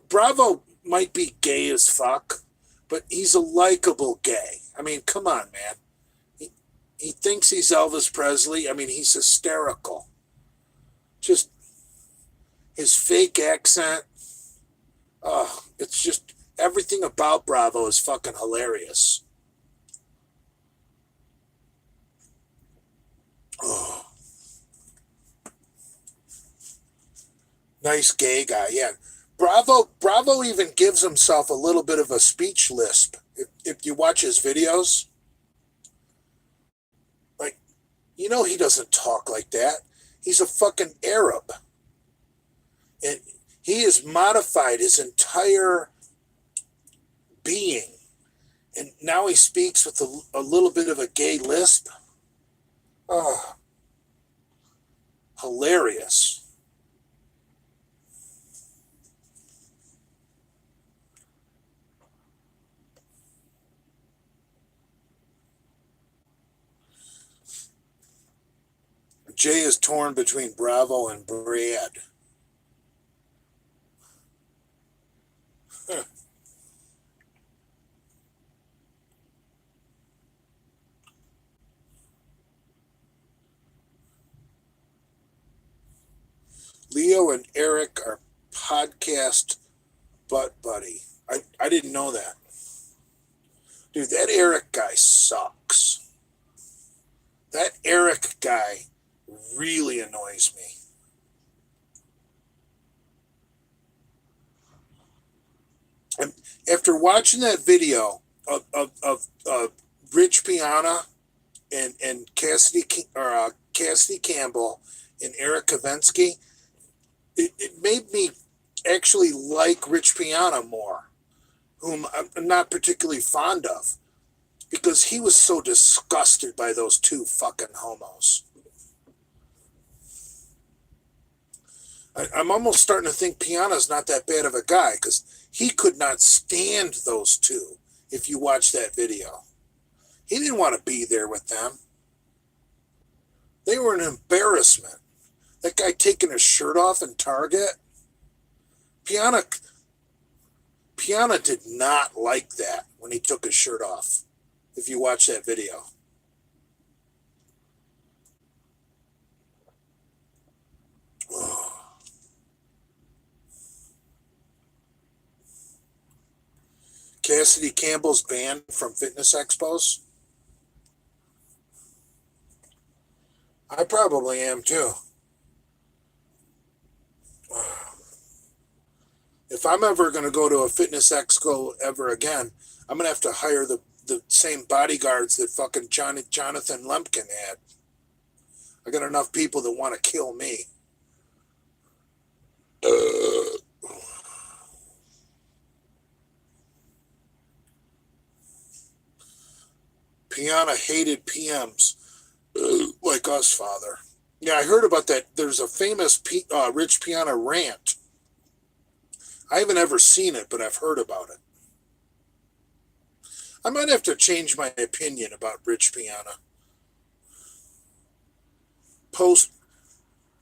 Bravo might be gay as fuck, but he's a likable gay. I mean, come on, man. He thinks he's Elvis Presley. I mean, he's hysterical. Just his fake accent. Oh, it's just everything about Bravo is fucking hilarious. Oh, nice gay guy. Yeah. Bravo even gives himself a little bit of a speech lisp. If you watch his videos, like, you know, he doesn't talk like that. He's a fucking Arab. And he has modified his entire being. And now he speaks with a little bit of a gay lisp. Oh, hilarious. Jay is torn between Bravo and Brad. Huh. Leo and Eric are podcast butt buddy. I didn't know that. Dude, that Eric guy sucks. That Eric guy really annoys me. And after watching that video of Rich Piana and Cassidy Campbell and Eric Kavensky, it made me actually like Rich Piana more, whom I'm not particularly fond of, because he was so disgusted by those two fucking homos. I'm almost starting to think Piana's not that bad of a guy, because he could not stand those two if you watch that video. He didn't want to be there with them. They were an embarrassment. That guy taking his shirt off in Target. Piana did not like that when he took his shirt off, if you watch that video. Oh. Cassidy Campbell's banned from fitness expos. I probably am too. If I'm ever going to go to a fitness expo ever again, I'm going to have to hire the same bodyguards that fucking Jonathan Lumpkin had. I got enough people that want to kill me. Piana hated PMs like us, Father. Yeah, I heard about that. There's a famous Rich Piana rant. I haven't ever seen it, but I've heard about it. I might have to change my opinion about Rich Piana. Post,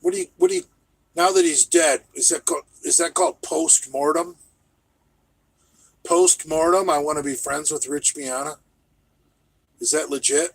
what do you, now that he's dead, is that called post mortem? Post mortem, I want to be friends with Rich Piana. Is that legit?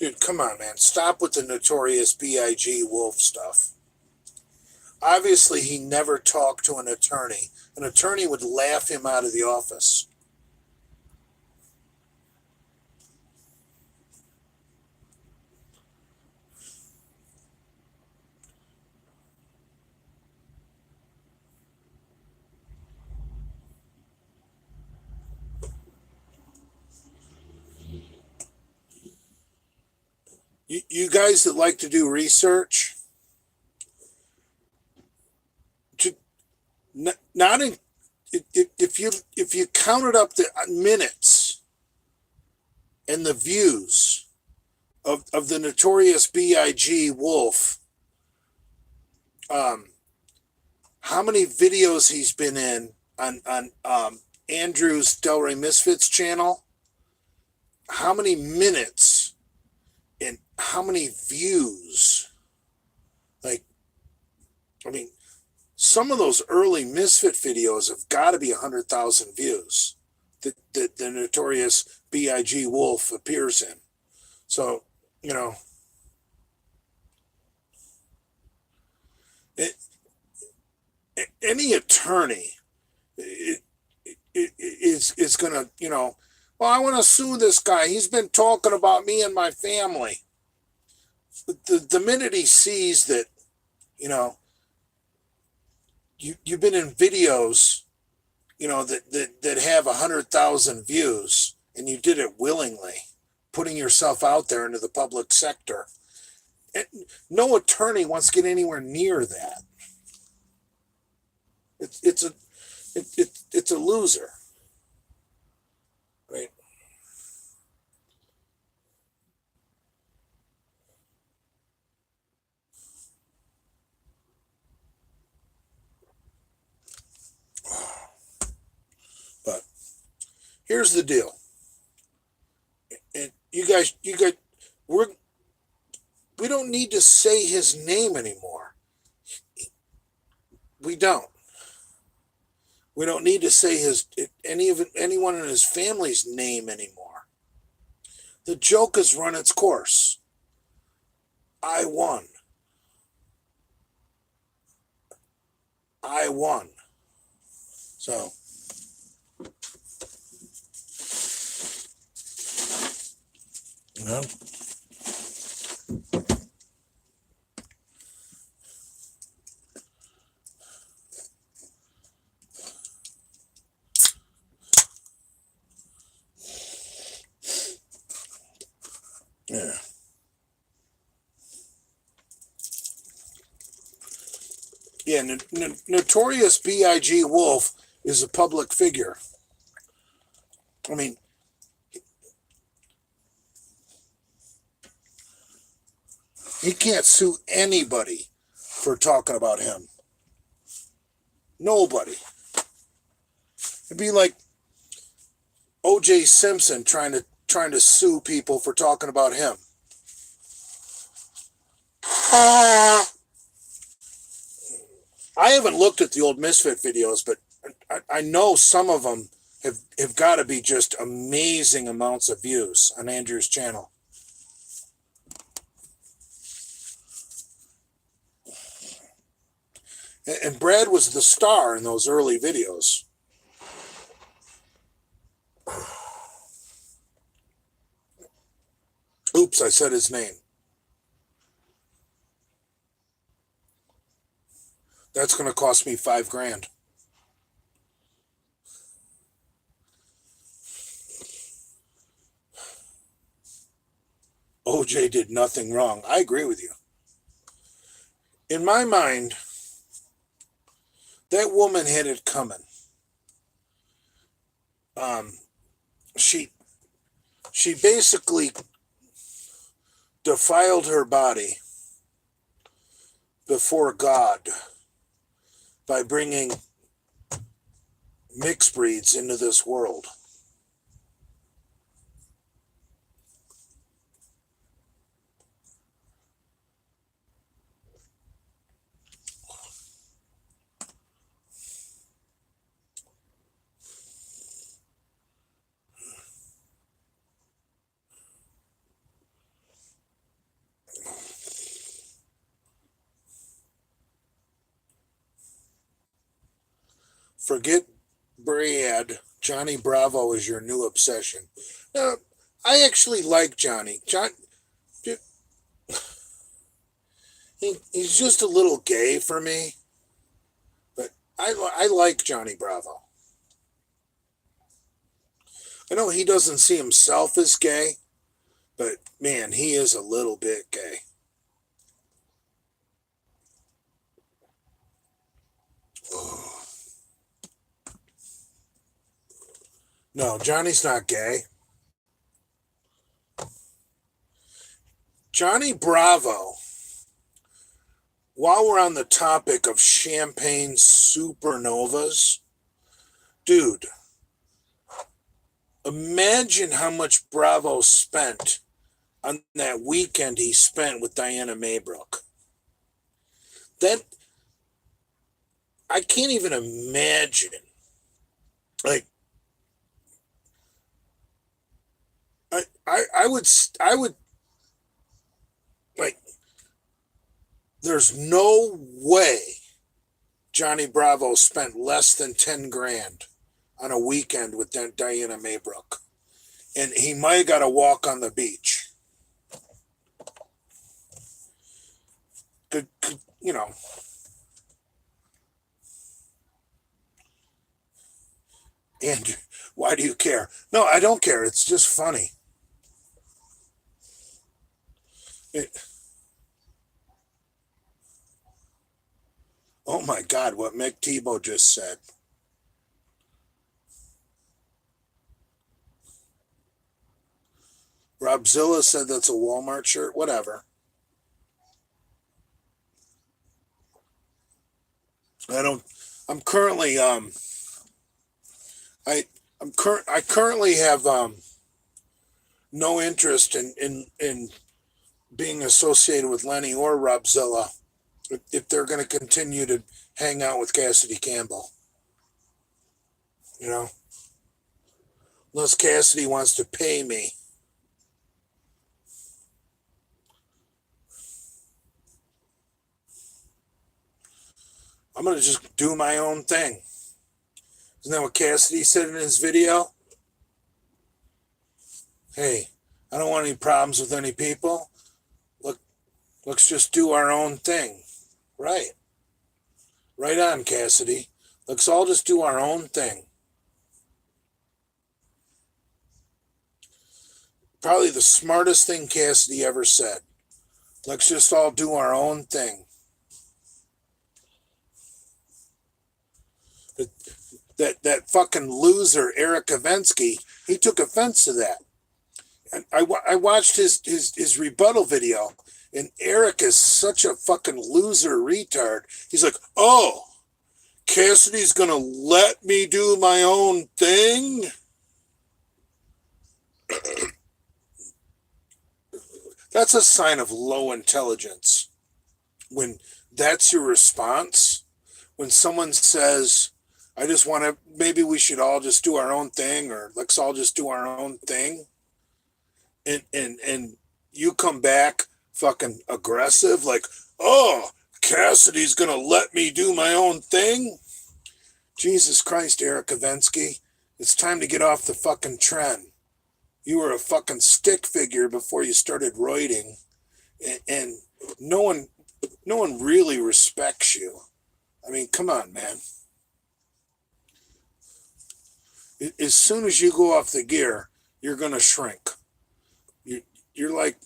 Dude, come on, man. Stop with the Notorious B.I.G. Wolf stuff. Obviously, he never talked to an attorney. An attorney would laugh him out of the office. You guys that like to do research, to, not in, if you counted up the minutes and the views of the Notorious B.I.G. Wolf, how many videos he's been in on Andrew's Delray Misfits channel, how many minutes and how many views. Like, I mean, some of those early Misfit videos have got to be 100,000 views that the Notorious B.I.G. Wolf appears in. So, you know, any attorney is going to, you know, well, I want to sue this guy. He's been talking about me and my family. The minute he sees that, you know, you've been in videos, you know, that have 100,000 views, and you did it willingly, putting yourself out there into the public sector. And no attorney wants to get anywhere near that. It's a loser, right? But here's the deal, and you guys, we don't need to say his name anymore. We don't. We don't need to say anyone in his family's name anymore. The joke has run its course. I won. So, you know, yeah. Yeah, Notorious B.I.G. Wolf is a public figure. I mean, he can't sue anybody for talking about him. Nobody. It'd be like O.J. Simpson trying to sue people for talking about him. I haven't looked at the old Misfit videos, but I know some of them have got to be just amazing amounts of views on Andrew's channel. And Brad was the star in those early videos. Oops, I said his name. That's going to cost me $5,000. OJ did nothing wrong. I agree with you. In my mind, that woman had it coming. She basically defiled her body before God by bringing mixed breeds into this world. Forget Brad. Johnny Bravo is your new obsession. Now, I actually like Johnny. He's just a little gay for me, but I like Johnny Bravo. I know he doesn't see himself as gay, but man, he is a little bit gay. No, Johnny's not gay. Johnny Bravo, while we're on the topic of champagne supernovas, dude, imagine how much Bravo spent on that weekend he spent with Diana Maybrook. That, I can't even imagine. Like, I would, like, there's no way Johnny Bravo spent less than 10 grand on a weekend with Diana Maybrook. And he might have got a walk on the beach. Could, you know. And why do you care? No, I don't care. It's just funny. It, oh my God, what Mick Tebow just said. Robzilla said that's a Walmart shirt. Whatever. I don't. I'm currently I I currently have no interest in being associated with Lenny or Robzilla if they're going to continue to hang out with Cassidy Campbell. You know, unless Cassidy wants to pay me. I'm going to just do my own thing. Isn't that what Cassidy said in his video? Hey, I don't want any problems with any people. Look, let's just do our own thing. Right. Right on, Cassidy. Let's all just do our own thing. Probably the smartest thing Cassidy ever said. Let's just all do our own thing. That fucking loser, Eric Kavensky, he took offense to that. And I watched his rebuttal video, and Eric is such a fucking loser retard. He's like, oh, Cassidy's gonna let me do my own thing? That's a sign of low intelligence. When that's your response, when someone says, I just want to, maybe we should all just do our own thing, or let's all just do our own thing. And you come back fucking aggressive, like, oh, Cassidy's going to let me do my own thing. Jesus Christ, Eric Kavensky, it's time to get off the fucking trend. You were a fucking stick figure before you started roiding, and no one really respects you. I mean, come on, man. As soon as you go off the gear, you're going to shrink. You're like,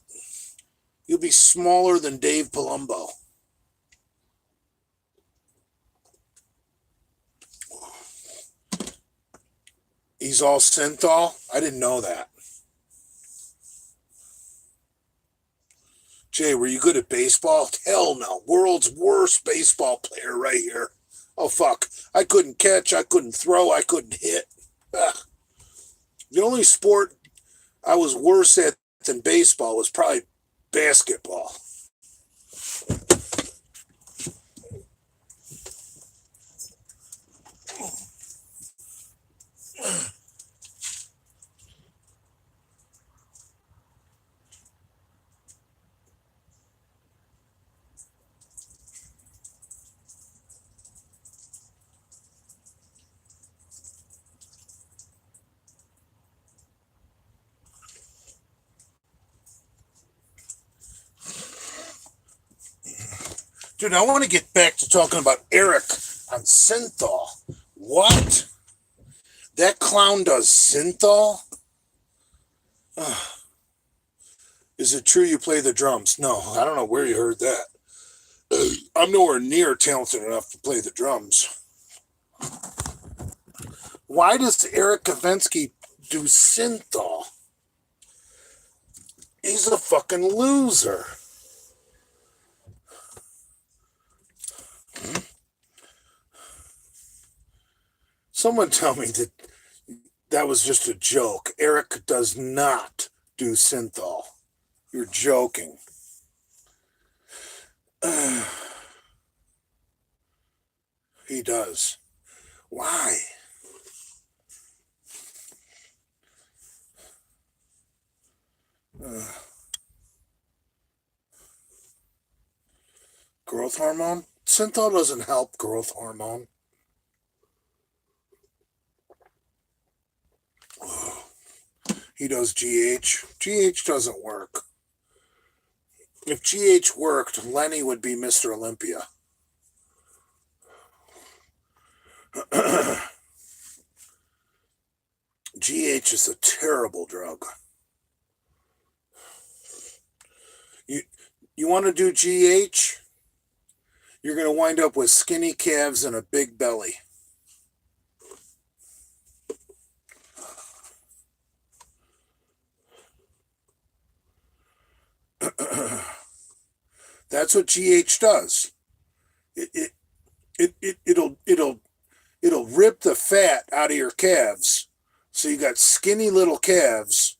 you'll be smaller than Dave Palumbo. He's all synthol? I didn't know that. Jay, were you good at baseball? Hell no. World's worst baseball player right here. Oh, fuck. I couldn't catch, I couldn't throw, I couldn't hit. Ugh. The only sport I was worse at than baseball was probably basketball. Dude, I want to get back to talking about Eric on synthol. What? That clown does synthol? Is it true you play the drums? No, I don't know where you heard that. I'm nowhere near talented enough to play the drums. Why does Eric Kavensky do synthol? He's a fucking loser. Someone tell me that was just a joke. Eric does not do synthol. You're joking. He does. Why? Growth hormone? Synthol doesn't help growth hormone. He does GH. GH doesn't work. If GH worked, Lenny would be Mr. Olympia. GH is a terrible drug. You want to do GH? You're going to wind up with skinny calves and a big belly. That's what GH does. It'll rip the fat out of your calves. So you got skinny little calves,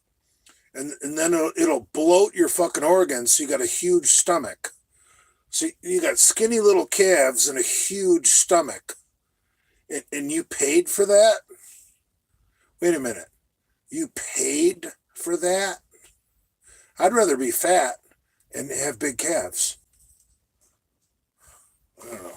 and then it'll bloat your fucking organs. So you got a huge stomach. So you got skinny little calves and a huge stomach, and you paid for that? Wait a minute. You paid for that? I'd rather be fat and have big calves. I don't know.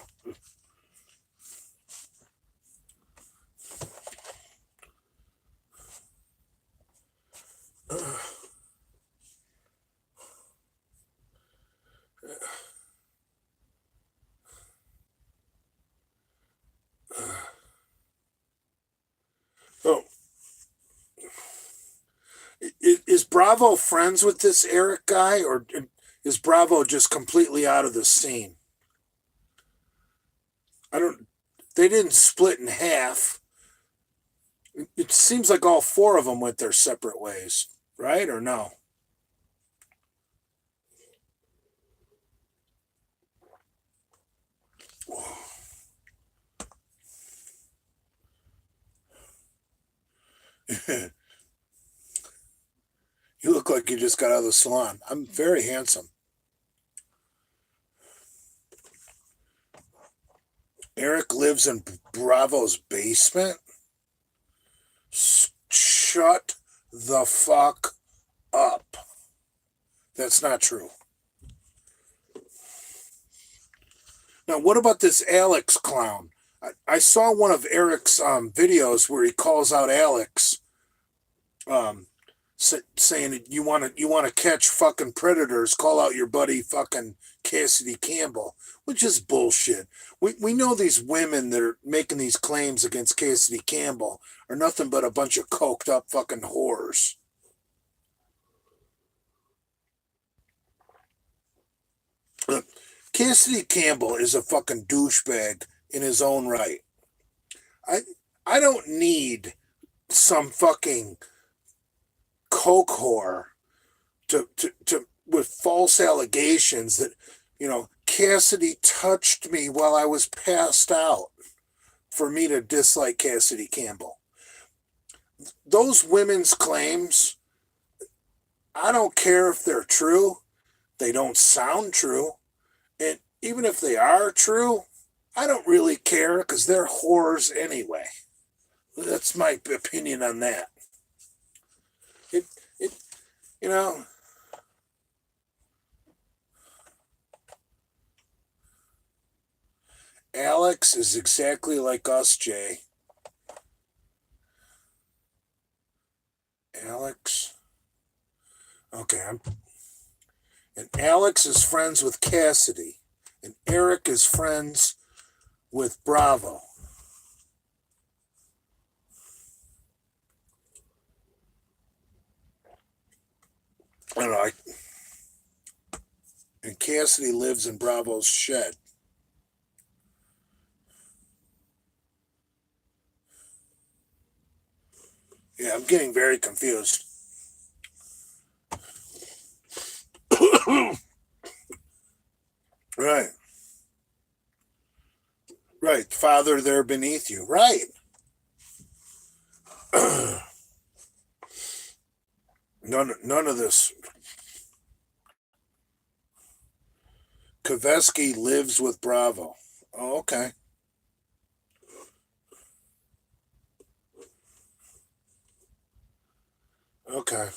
Oh, is Bravo friends with this Eric guy, or is Bravo just completely out of the scene? I don't. They didn't split in half. It seems like all four of them went their separate ways, right? Or no? You look like you just got out of the salon. I'm very handsome. Eric lives in Bravo's basement? Shut the fuck up. That's not true. Now, what about this Alex clown? I saw one of Eric's videos where he calls out Alex, saying you want to catch fucking predators. Call out your buddy fucking Cassidy Campbell, which is bullshit. We know these women that are making these claims against Cassidy Campbell are nothing but a bunch of coked up fucking whores. Look, Cassidy Campbell is a fucking douchebag in his own right. I don't need some fucking coke whore to with false allegations that, Cassidy touched me while I was passed out for me to dislike Cassidy Campbell. Those women's claims, I don't care if they're true. They don't sound true. And even if they are true, I don't really care because they're whores anyway. That's my opinion on that. It, you know, Alex is exactly like us, Jay. Alex. Okay, and Alex is friends with Cassidy. and Eric is friends with Bravo. I don't know. And Cassidy lives in Bravo's shed. Yeah, I'm getting very confused. Right. Right. Father, they're beneath you. Right. None of this. Kavesky lives with Bravo. Oh, okay. Okay.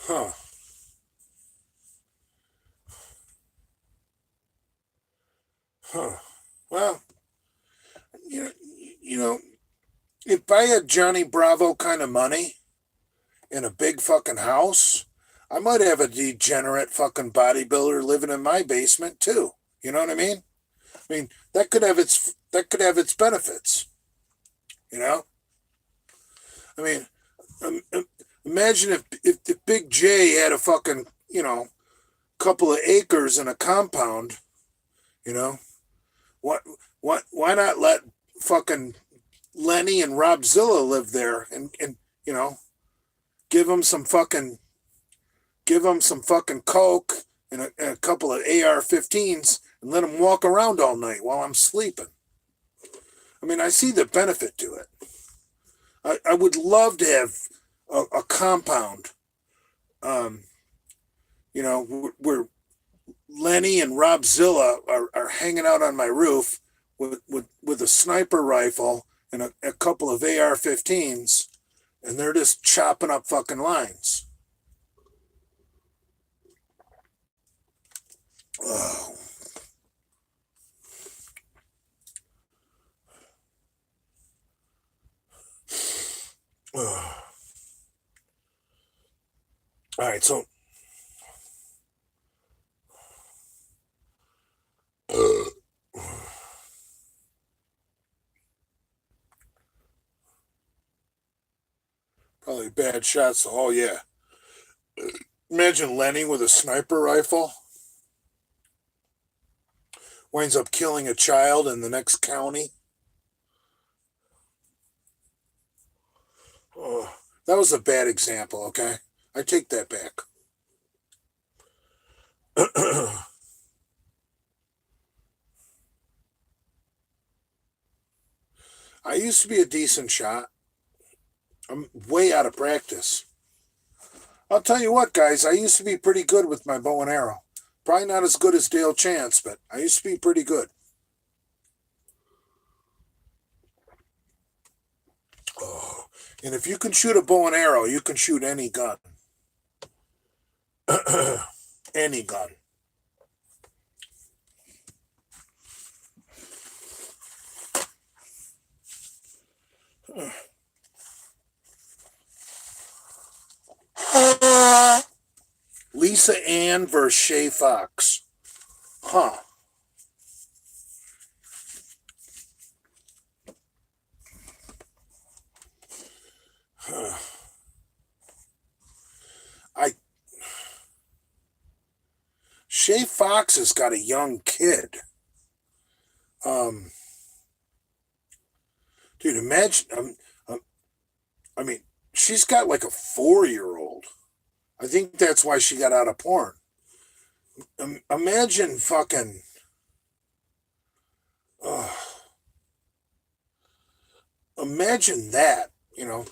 Huh. Huh. Well, you know, you know, if I had Johnny Bravo kind of money in a big fucking house, I might have a degenerate fucking bodybuilder living in my basement too. You know what I mean? I mean, that could have its benefits. You know? I mean, imagine if Big J had a fucking, couple of acres and a compound, you know? What why not let fucking Lenny and Rob Zilla live there and you know, give them some fucking coke and a couple of AR-15s and let them walk around all night while I'm sleeping. I mean, I see the benefit to it. I would love to have a compound, um, where Lenny and Rob Zilla are hanging out on my roof with a sniper rifle and a couple of AR-15s, and they're just chopping up fucking lines. Oh. Oh. All right, so probably bad shots. Oh yeah, imagine Lenny with a sniper rifle winds up killing a child in the next county. Oh, that was a bad example. Okay, I take that back. I used to be a decent shot. I'm way out of practice. I'll tell you what, guys, I used to be pretty good with my bow and arrow. Probably not as good as Dale Chance, but I used to be pretty good. Oh, and if you can shoot a bow and arrow, you can shoot any gun. Any gun. Lisa Ann versus Shay Fox. Huh. I Shay Fox has got a young kid. Um, dude, imagine. I mean, she's got like a 4-year-old. I think that's why she got out of porn. Imagine fucking. Uh, Imagine that. You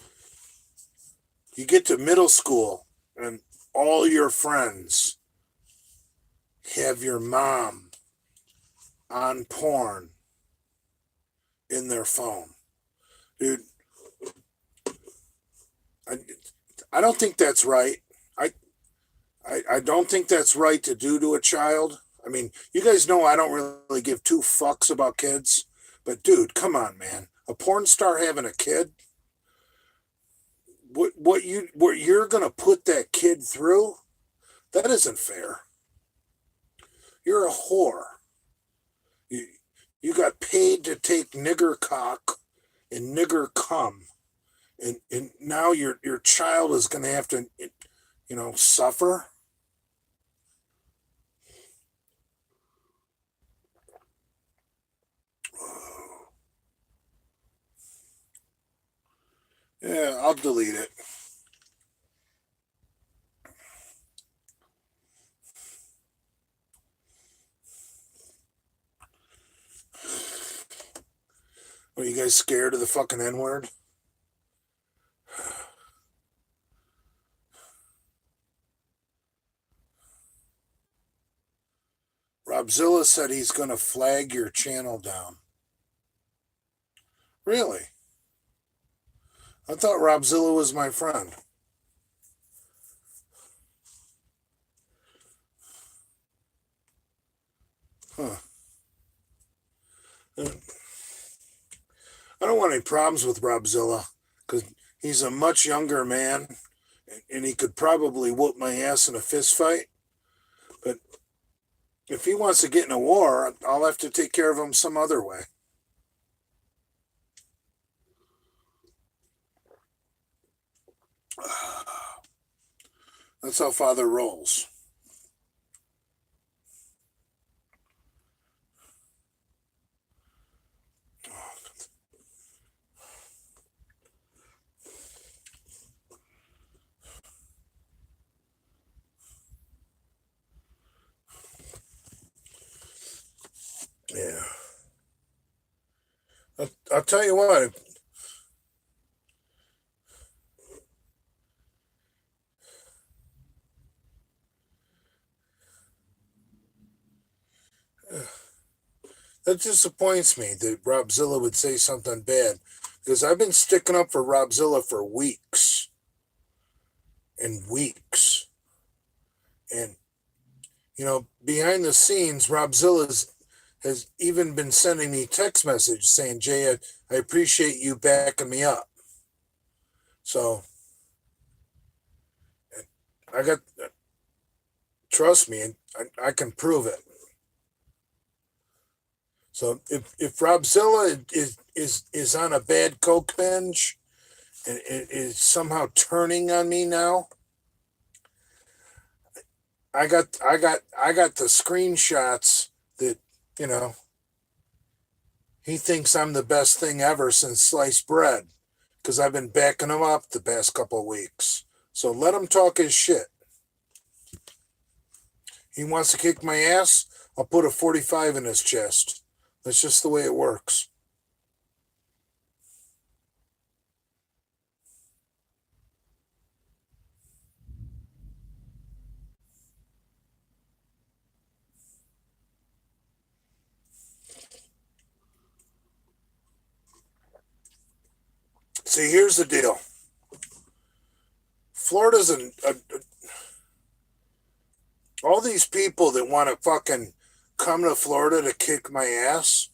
get to middle school and all your friends have your mom on porn in their phone. Dude, I, I don't think that's right. I, I don't think that's right to do to a child. I mean, you guys know I don't really give two fucks about kids, but dude, come on, man. A porn star having a kid? What you're gonna put that kid through? That isn't fair. You're a whore. You, you got paid to take nigger cock and nigger cum. And now your child is going to have to, suffer. Yeah, I'll delete it. Are you guys scared of the fucking N-word? Robzilla said he's going to flag your channel down. Really? I thought Robzilla was my friend. Huh. I don't want any problems with Robzilla because he's a much younger man and he could probably whoop my ass in a fist fight. But if he wants to get in a war, I'll have to take care of him some other way. That's how Father rolls. Yeah. I'll tell you what. That disappoints me that Robzilla would say something bad because I've been sticking up for Robzilla for weeks and weeks. And, behind the scenes, Robzilla has even been sending me text messages saying, Jay, I appreciate you backing me up. So trust me, I can prove it. So if Robzilla is on a bad coke binge and is somehow turning on me now, I got the screenshots that he thinks I'm the best thing ever since sliced bread because I've been backing him up the past couple of weeks. So let him talk his shit. He wants to kick my ass, I'll put a 45 in his chest. That's just the way it works. See, here's the deal. Florida's all these people that want to fucking come to Florida to kick my ass.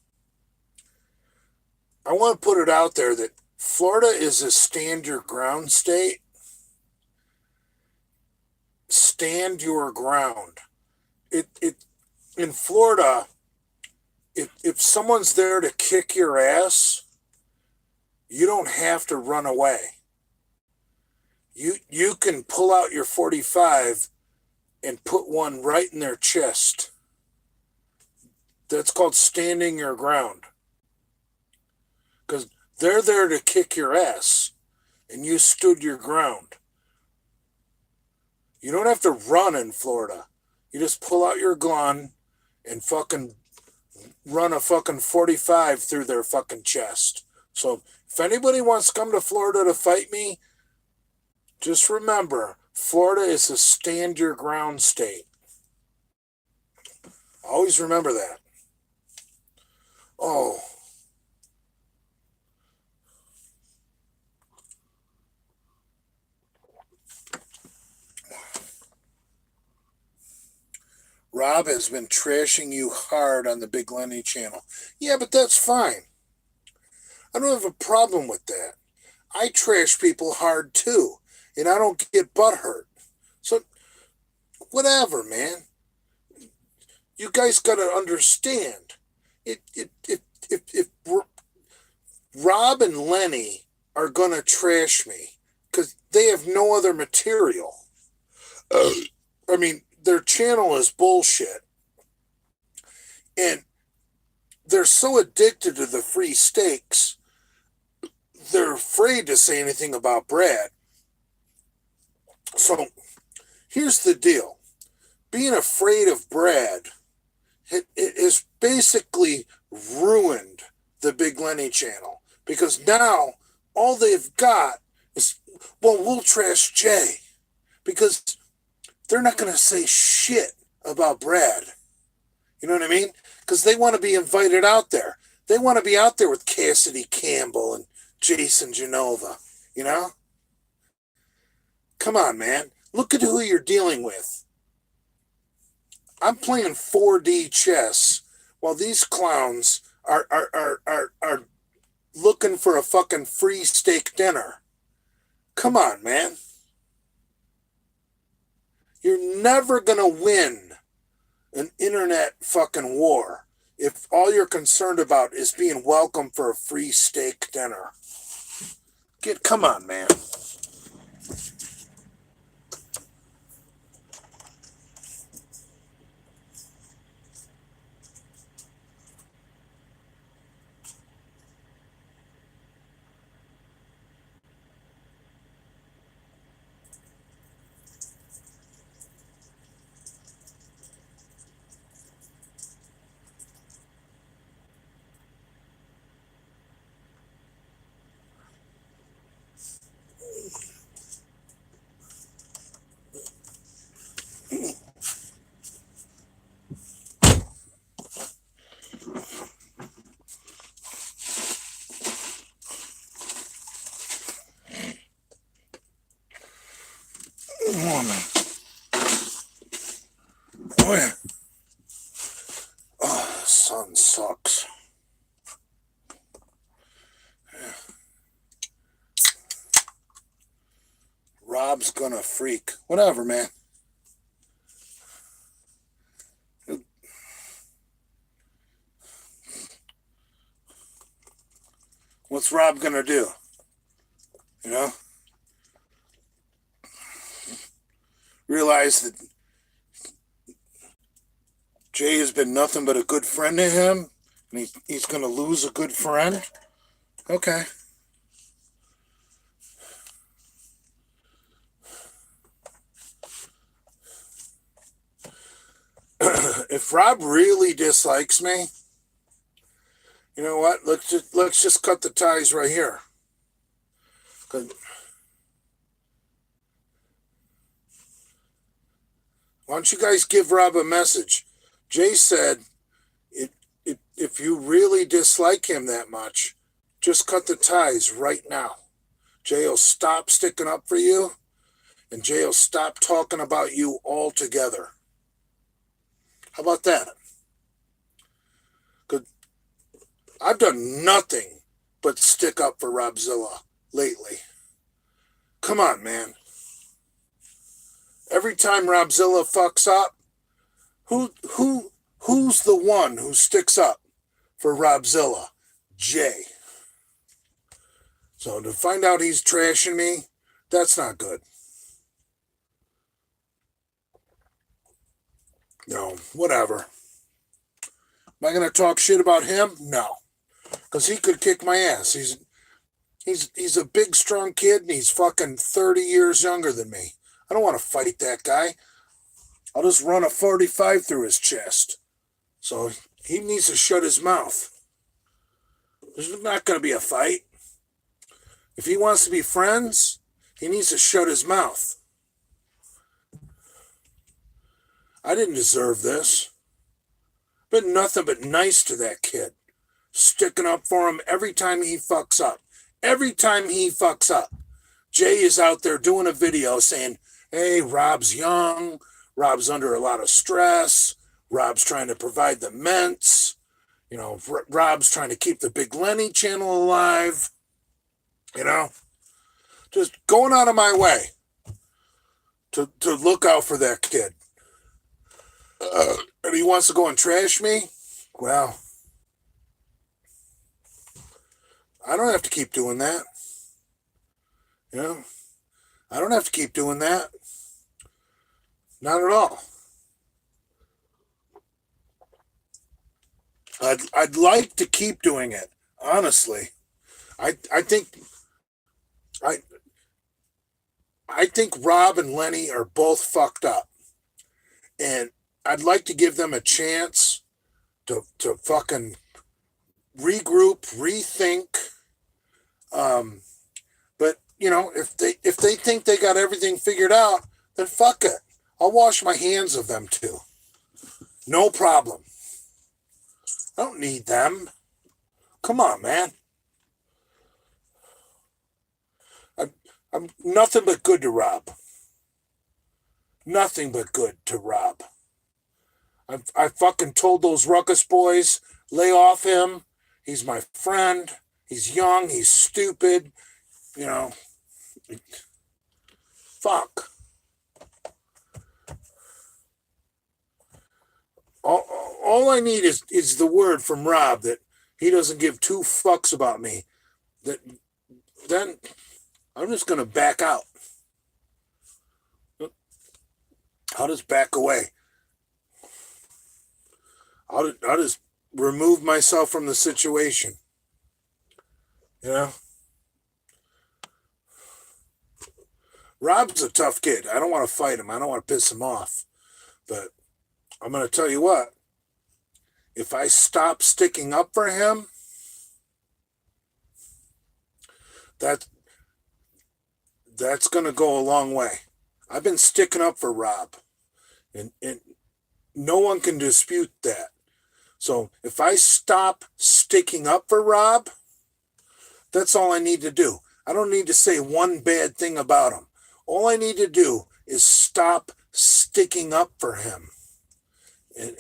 I want to put it out there that Florida is a stand your ground state. Stand your ground. It in Florida, if someone's there to kick your ass, you don't have to run away. You can pull out your 45 and put one right in their chest. That's called standing your ground. Because they're there to kick your ass, and you stood your ground. You don't have to run in Florida. You just pull out your gun and fucking run a fucking 45 through their fucking chest. So if anybody wants to come to Florida to fight me, just remember, Florida is a stand your ground state. Always remember that. Oh. Rob has been trashing you hard on the Big Lenny channel. Yeah, but that's fine. I don't have a problem with that. I trash people hard too, and I don't get butthurt. So whatever, man. You guys gotta understand. If Rob and Lenny are gonna trash me because they have no other material. I mean, their channel is bullshit, and they're so addicted to the free steaks, they're afraid to say anything about Brad. So here's the deal. Being afraid of Brad, it has basically ruined the Big Lenny channel. Because now all they've got is, well, we'll trash Jay. Because they're not going to say shit about Brad. You know what I mean? Because they want to be invited out there. They want to be out there with Cassidy Campbell and Jason Genova. You know? Come on, man. Look at who you're dealing with. I'm playing 4D chess while these clowns are looking for a fucking free steak dinner. Come on, man. You're never gonna win an internet fucking war if all you're concerned about is being welcome for a free steak dinner. Come on, man. Woman. Oh, yeah. Oh, the sun sucks. Yeah. Rob's gonna freak. Whatever, man. What's Rob gonna do? You know? Realize that Jay has been nothing but a good friend to him, and he's going to lose a good friend? Okay. If Rob really dislikes me, you know what? Let's just cut the ties right here. Why don't you guys give Rob a message? Jay said, if you really dislike him that much, just cut the ties right now. Jay will stop sticking up for you, and Jay will stop talking about you altogether. How about that? Good. I've done nothing but stick up for Robzilla lately. Come on, man. Every time Robzilla fucks up, who's the one who sticks up for Robzilla? Jay. So to find out he's trashing me, that's not good. No, whatever. Am I gonna talk shit about him? No, because he could kick my ass. He's a big, strong kid, and he's fucking 30 years younger than me. I don't want to fight that guy. I'll just run a 45 through his chest. So he needs to shut his mouth. There's not going to be a fight. If he wants to be friends, he needs to shut his mouth. I didn't deserve this. Been nothing but nice to that kid. Sticking up for him every time he fucks up. Every time he fucks up. Jay is out there doing a video saying, hey, Rob's young. Rob's under a lot of stress. Rob's trying to provide the mints. You know, Rob's trying to keep the Big Lenny channel alive. You know, just going out of my way to look out for that kid. And he wants to go and trash me. Well, I don't have to keep doing that. You know, I don't have to keep doing that. Not at all. I'd like to keep doing it. Honestly, I think I I think Rob and Lenny are both fucked up, and I'd like to give them a chance to fucking regroup, rethink. Um, but if they think they got everything figured out, then fuck it. I'll wash my hands of them too. No problem. I don't need them. Come on, man. I, I'm nothing but good to Rob. Nothing but good to Rob. I fucking told those ruckus boys, lay off him. He's my friend. He's young. He's stupid. You know, fuck. All I need is the word from Rob that he doesn't give two fucks about me. That then I'm just gonna back out. I'll just back away. I'll just remove myself from the situation. You know? Rob's a tough kid. I don't want to fight him. I don't want to piss him off. But I'm going to tell you what. If I stop sticking up for him, that's going to go a long way. I've been sticking up for Rob. And no one can dispute that. So if I stop sticking up for Rob, that's all I need to do. I don't need to say one bad thing about him. All I need to do is stop sticking up for him. And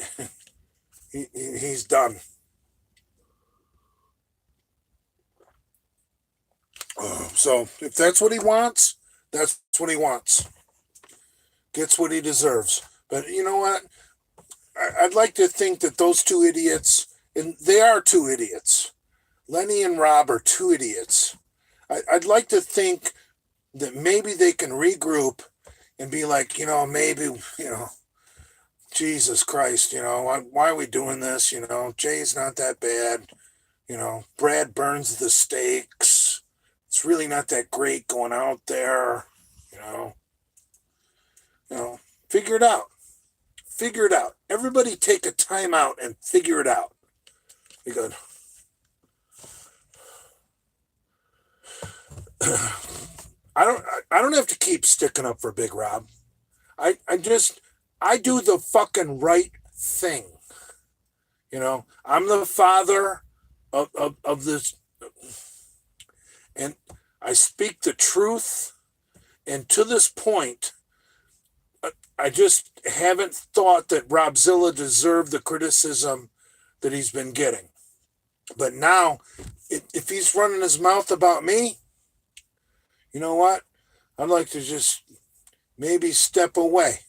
he's done. So if that's what he wants, that's what he wants. Gets what he deserves. But you know what? I'd like to think that those two idiots, and they are two idiots. Lenny and Rob are two idiots. I'd like to think that maybe they can regroup and be like, maybe, Jesus Christ, why are we doing this? Jay's not that bad. Brad burns the steaks. It's really not that great going out there. Figure it out. Figure it out. Everybody take a time out and figure it out. Be good. I don't have to keep sticking up for Big Rob. I do the fucking right thing. I'm the father of this, and I speak the truth. And to this point, I just haven't thought that Robzilla deserved the criticism that he's been getting. But now, if he's running his mouth about me, you know what? I'd like to just maybe step away.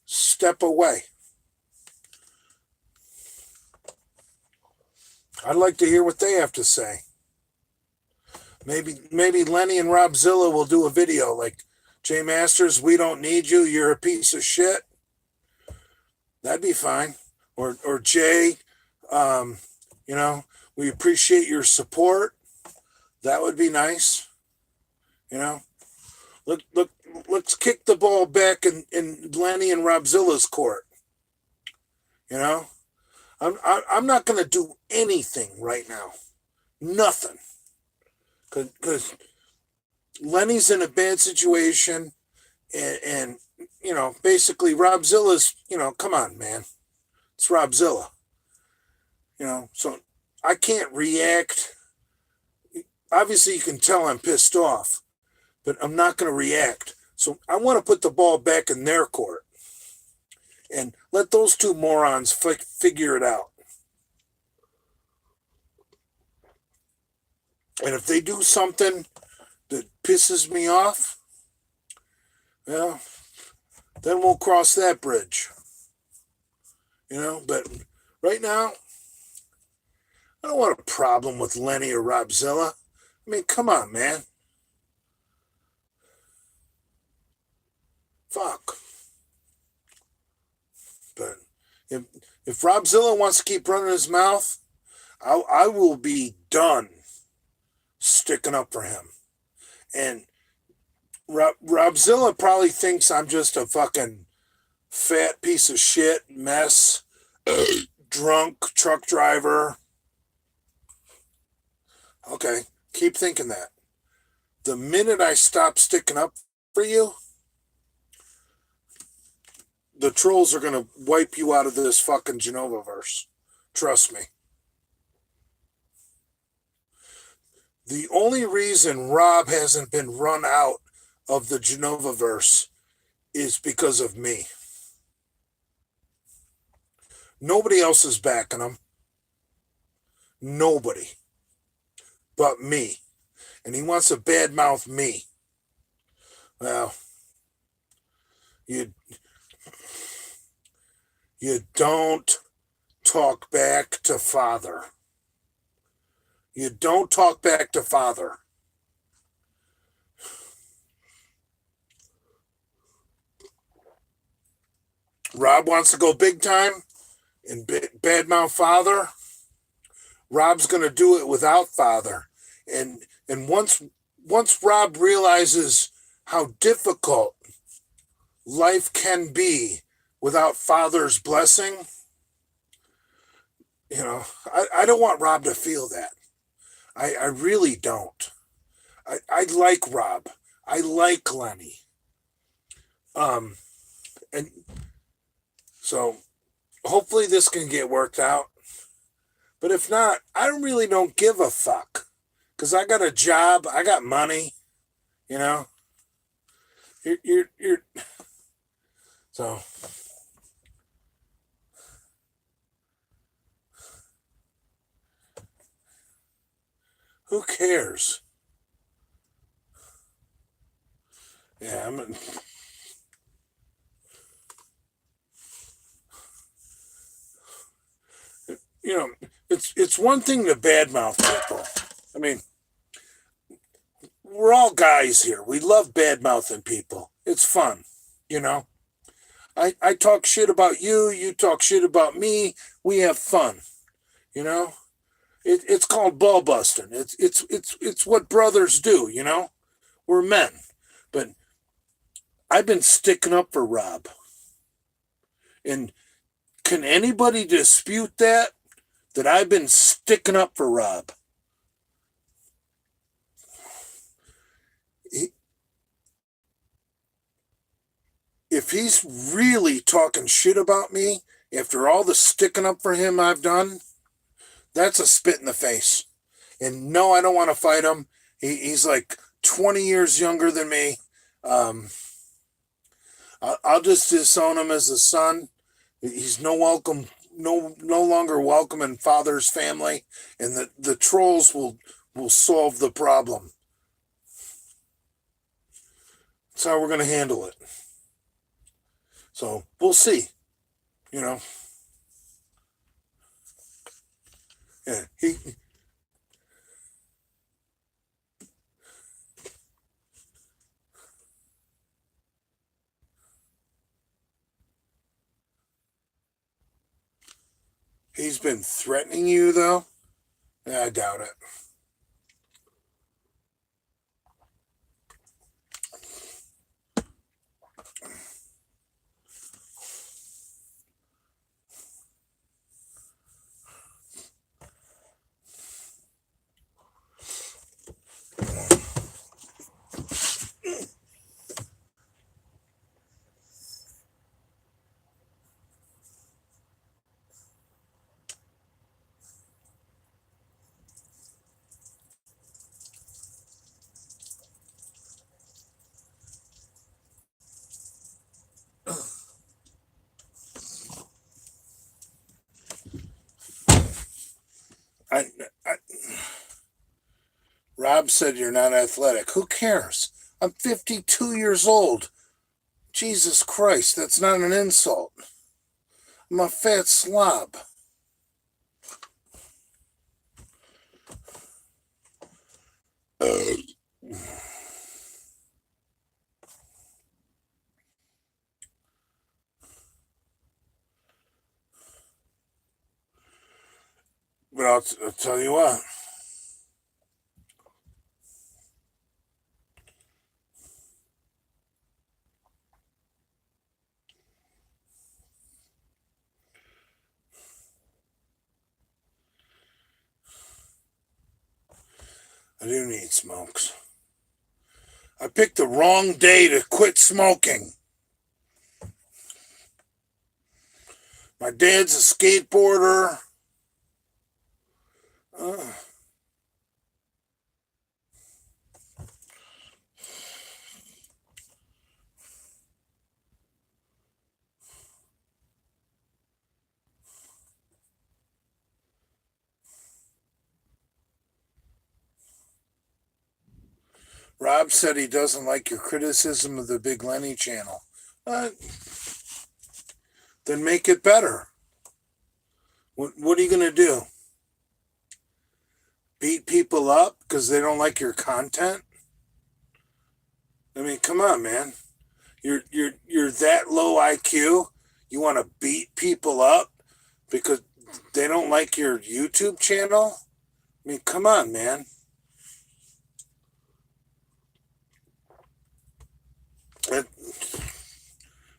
Step away. I'd like to hear what they have to say. Maybe Lenny and Robzilla will do a video like, Jay Masters, we don't need you. You're a piece of shit. That'd be fine. Or Jay, we appreciate your support. That would be nice. Let's kick the ball back in Lenny and Robzilla's court. I'm not going to do anything right now. Nothing. Because Lenny's in a bad situation, and basically Robzilla's, come on, man. It's Robzilla. So I can't react. Obviously, you can tell I'm pissed off, but I'm not going to react. So I want to put the ball back in their court and let those two morons figure it out. And if they do something that pisses me off, well, Then we'll cross that bridge. But right now, I don't want a problem with Lenny or Robzilla. I mean, come on, man. Fuck. But if Robzilla wants to keep running his mouth, I will be done sticking up for him. And Robzilla probably thinks I'm just a fucking fat piece of shit, mess, drunk truck driver. Okay, keep thinking that. The minute I stop sticking up for you, the trolls are going to wipe you out of this fucking Genovaverse. Trust me. The only reason Rob hasn't been run out of the Genovaverse is because of me. Nobody else is backing him. Nobody. But me. And he wants to badmouth me. Well, you don't talk back to father. You don't talk back to father. Rob wants to go big time and badmouth father. Rob's going to do it without father. And once Rob realizes how difficult life can be without father's blessing, I don't want Rob to feel that. I really don't. I like Rob. I like Lenny. And so hopefully this can get worked out. But if not, I really don't give a fuck. Because I got a job, I got money, You're so who cares? Yeah, it's one thing to badmouth people. I mean, we're all guys here. We love badmouthing people. It's fun, I talk shit about you. You talk shit about me. We have fun, It's called ball busting. It's what brothers do, We're men, but I've been sticking up for Rob, and can anybody dispute that I've been sticking up for Rob? If he's really talking shit about me after all the sticking up for him I've done, that's a spit in the face. And no, I don't want to fight him. He's like 20 years younger than me. I'll just disown him as a son. He's no longer welcome in father's family, and the trolls will solve the problem. That's how we're going to handle it. So we'll see. Yeah, he's been threatening you, though? I doubt it. Rob said you're not athletic. Who cares? I'm 52 years old. Jesus Christ, that's not an insult. I'm a fat slob. But I'll tell you what. I do need smokes. I picked the wrong day to quit smoking. My dad's a skateboarder. Rob said he doesn't like your criticism of the Big Lenny channel. Then make it better. What are you going to do? Beat people up because they don't like your content? I mean, come on, man. You're that low IQ. You want to beat people up because they don't like your YouTube channel? I mean, come on, man.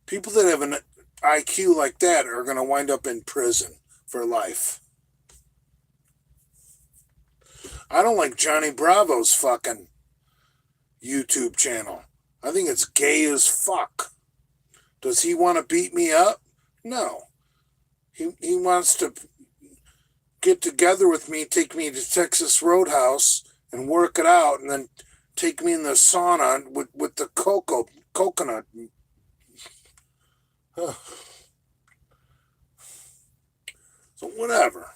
People that have an IQ like that are going to wind up in prison for life. I don't like Johnny Bravo's fucking YouTube channel. I think it's gay as fuck. Does he want to beat me up? No. He wants to get together with me, take me to Texas Roadhouse and work it out, and then take me in the sauna with the coconut. So whatever.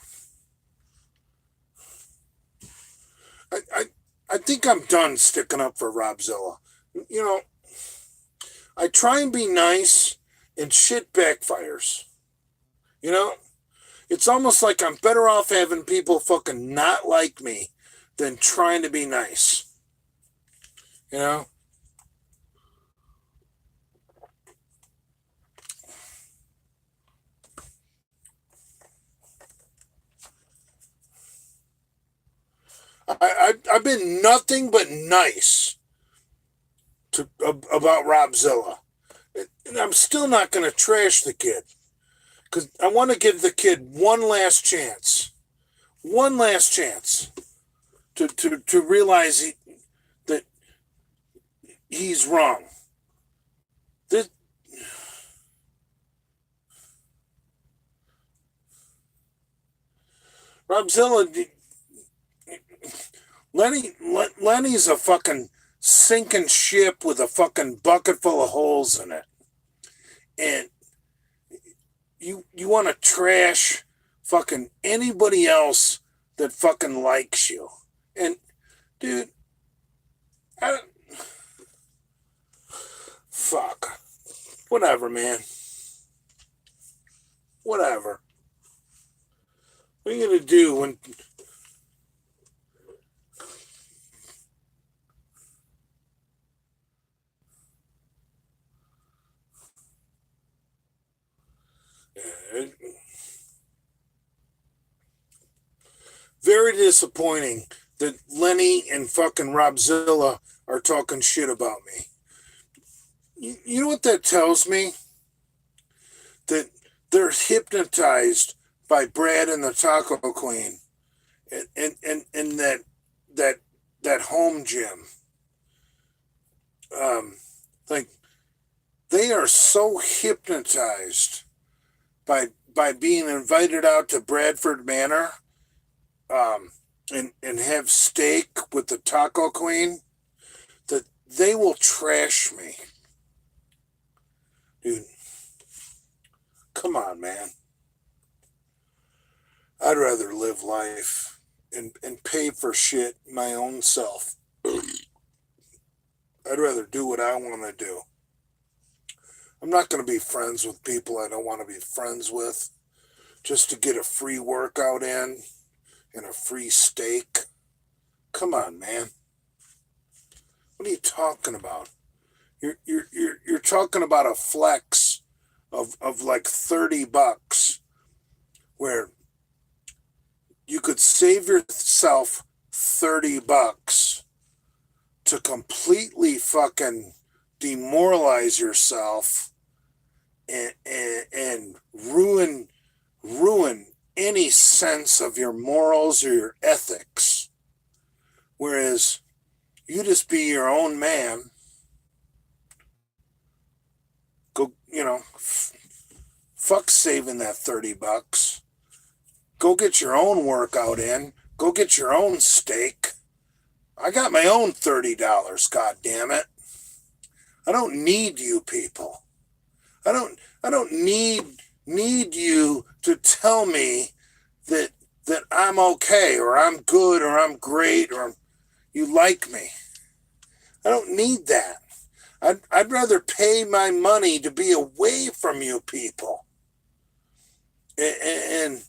I think I'm done sticking up for Robzilla. You know, I try and be nice and shit backfires. You know? It's almost like I'm better off having people fucking not like me than trying to be nice. You know? I've been nothing but nice about Robzilla. And I'm still not going to trash the kid. Because I want to give the kid one last chance. One last chance to realize that he's wrong. This, Robzilla, Lenny's a fucking sinking ship with a fucking bucket full of holes in it. And you want to trash fucking anybody else that fucking likes you. And, dude, fuck. Whatever, man. Whatever. What are you going to do when... Very disappointing that Lenny and fucking Robzilla are talking shit about me. You know what that tells me? That they're hypnotized by Brad and the Taco Queen and that home gym. Like they are so hypnotized by being invited out to Bradford Manor and have steak with the Taco Queen that they will trash me. Dude, come on, man. I'd rather live life and pay for shit my own self. I'd rather do what I want to do. I'm not going to be friends with people I don't want to be friends with just to get a free workout in and a free steak. Come on, man. What are you talking about? You're talking about a flex of like $30 where you could save yourself $30 to completely fucking demoralize yourself and ruin any sense of your morals or your ethics. Whereas you just be your own man. Go, fuck saving that $30. Go get your own workout in. Go get your own steak. I got my own $30, god damn it. I don't need you people. I don't need you to tell me that I'm okay or I'm good or I'm great or you like me. I don't need that. I'd rather pay my money to be away from you people. And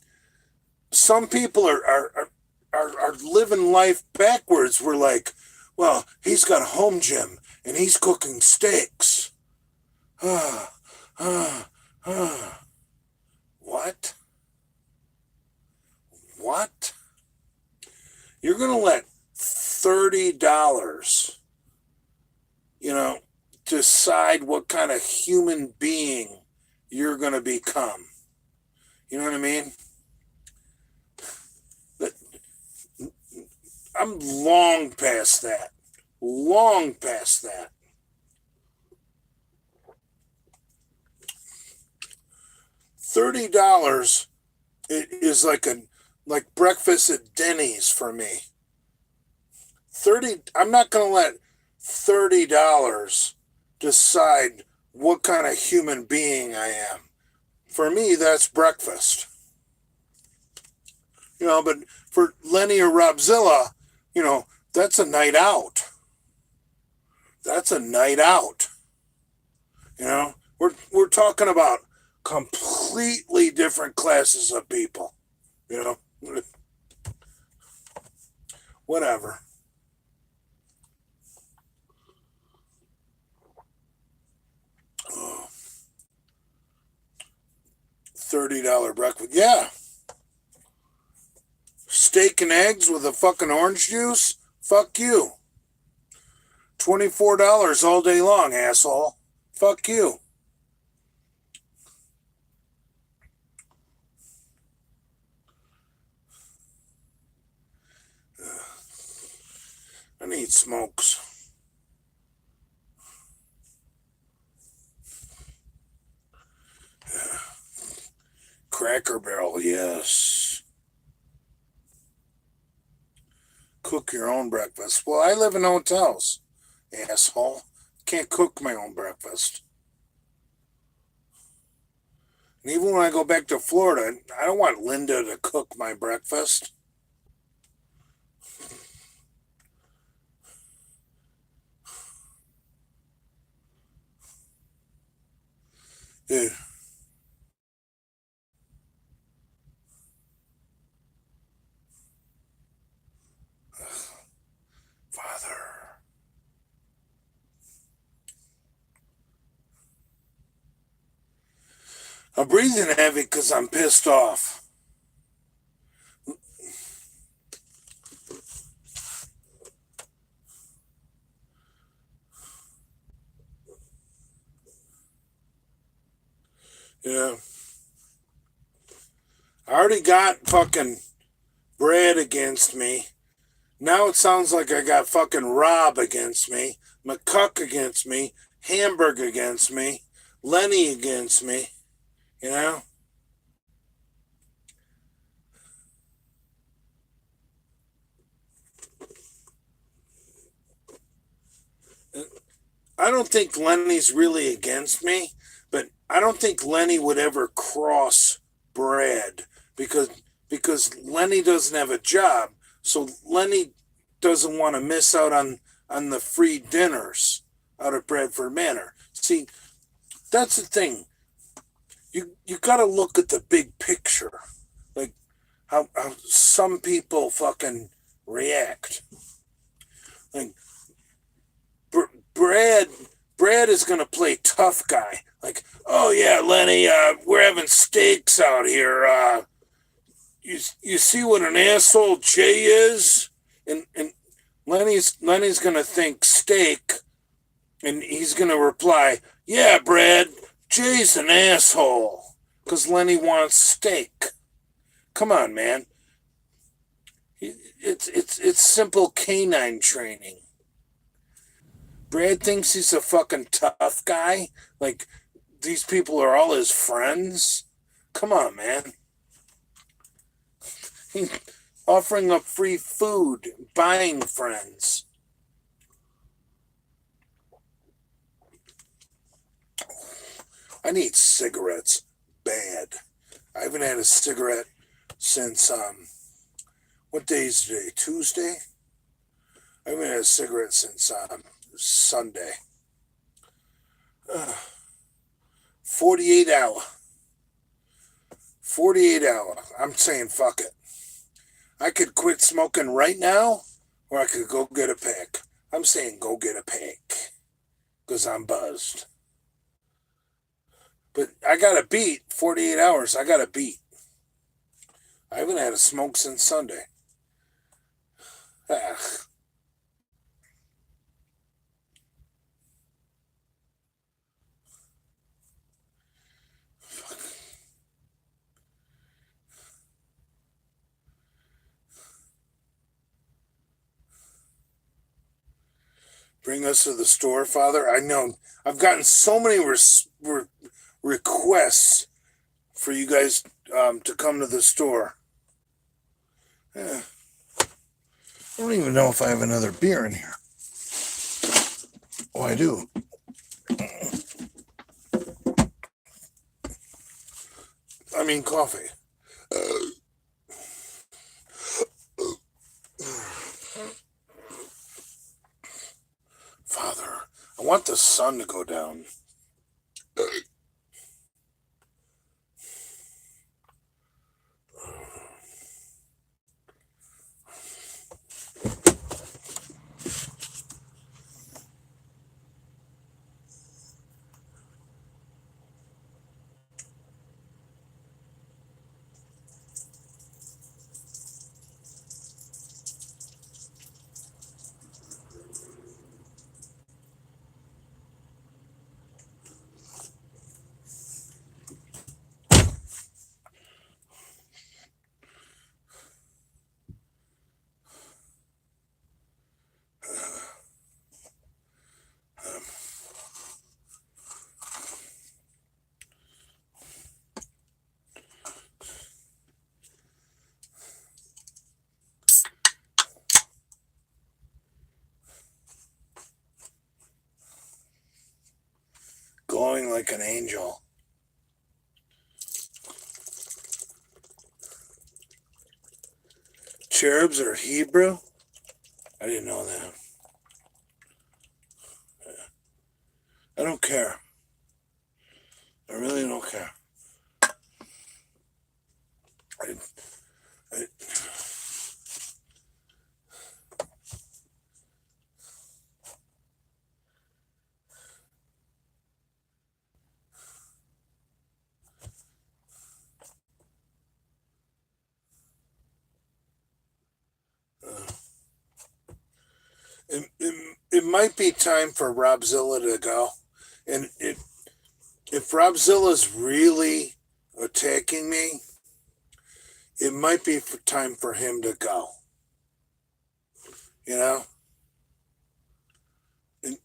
some people are living life backwards. We're like, well, he's got a home gym and he's cooking steaks. What? What? You're going to let $30, decide what kind of human being you're going to become. You know what I mean? I'm long past that. Long past that. $30 is like breakfast at Denny's for me. I'm not going to let $30 decide what kind of human being I am. For me, that's breakfast. But for Lenny or Robzilla, that's a night out. That's a night out. We're talking about completely different classes of people. Whatever. Oh. $30 breakfast. Yeah. Steak and eggs with a fucking orange juice? Fuck you. $24 all day long, asshole. Fuck you. I need smokes. Cracker Barrel, yes. Cook your own breakfast. Well, I live in hotels, asshole. Can't cook my own breakfast. And even when I go back to Florida, I don't want Linda to cook my breakfast. Dude. Father. I'm breathing heavy because I'm pissed off. Yeah. I already got fucking Brad against me. Now it sounds like I got fucking Rob against me, McCuck against me, Hamburg against me, Lenny against me, I don't think Lenny's really against me, but I don't think Lenny would ever cross Brad because Lenny doesn't have a job, so Lenny doesn't want to miss out on the free dinners out of Bradford Manor. See, that's the thing. You got to look at the big picture, like how some people fucking react. Like Brad, Brad is gonna play tough guy. Like, oh yeah, Lenny, we're having steaks out here. You see what an asshole Jay is, and Lenny's gonna think steak, and he's gonna reply, yeah, Brad, Jay's an asshole, cause Lenny wants steak. Come on, man. It's simple canine training. Brad thinks he's a fucking tough guy. Like, these people are all his friends. Come on, man. He's offering up free food, buying friends. I need cigarettes bad. I haven't had a cigarette since what day is today? Tuesday? I haven't had a cigarette since Sunday. 48 hour. 48 hour. I'm saying fuck it. I could quit smoking right now, or I could go get a pack. I'm saying go get a pack, because I'm buzzed. But I got to beat 48 hours. I got to beat. I haven't had a smoke since Sunday. Ah. Bring us to the store, Father. I know I've gotten so many requests for you guys to come to the store. Yeah. I don't even know if I have another beer in here. Oh, I do. I mean, coffee. Father, I want the sun to go down. Glowing like an angel. Cherubs are Hebrew? I didn't know that. I don't care. I really don't care. I, I, it might be time for Robzilla to go. And if Robzilla's really attacking me, it might be time for him to go. You know? And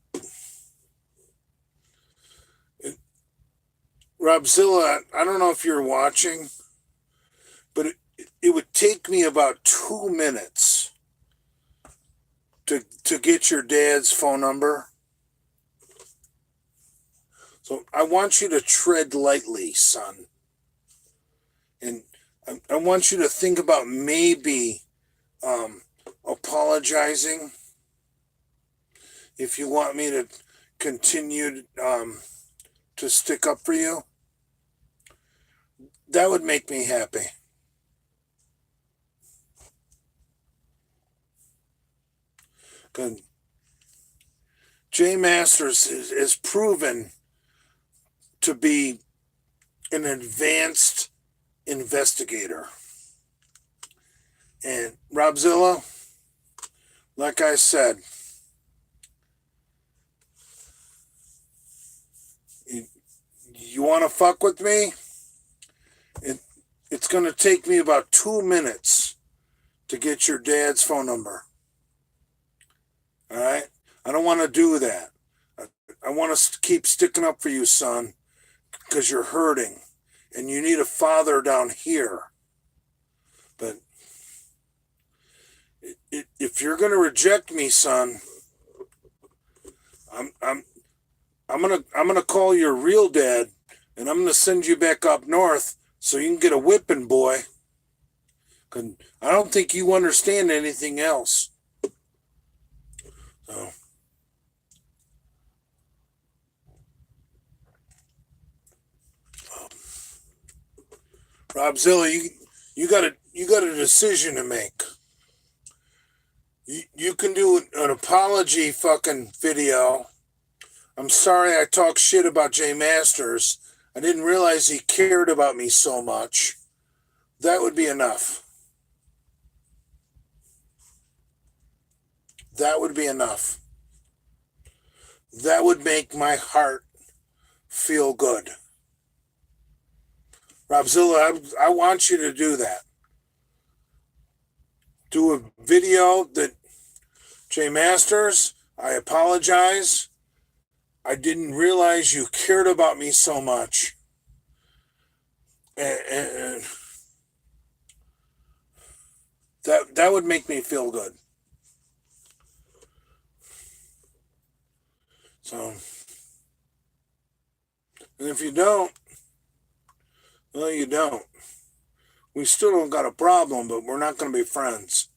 Robzilla, I don't know if you're watching, but it would take me about 2 minutes to get your dad's phone number. So I want you to tread lightly, son. And I want you to think about maybe apologizing if you want me to continue to stick up for you, that would make me happy. Good. Jay Masters is proven to be an advanced investigator. And Robzilla, like I said, you want to fuck with me? It's going to take me about 2 minutes to get your dad's phone number. All right? I don't want to do that. I want to keep sticking up for you, son, because you're hurting and you need a father down here. But if you're going to reject me, son, I'm gonna call your real dad and I'm gonna send you back up north so you can get a whipping, boy. 'Cause I don't think you understand anything else. So, Robzilla, you got a decision to make. You can do an apology fucking video. I'm sorry I talked shit about Jay Masters. I didn't realize he cared about me so much. That would be enough. That would be enough. That would make my heart feel good. Robzilla, I want you to do that. Do a video that, Jay Masters, I apologize. I didn't realize you cared about me so much. And that would make me feel good. So, and if you don't, well, you don't. We still don't got a problem, but we're not going to be friends.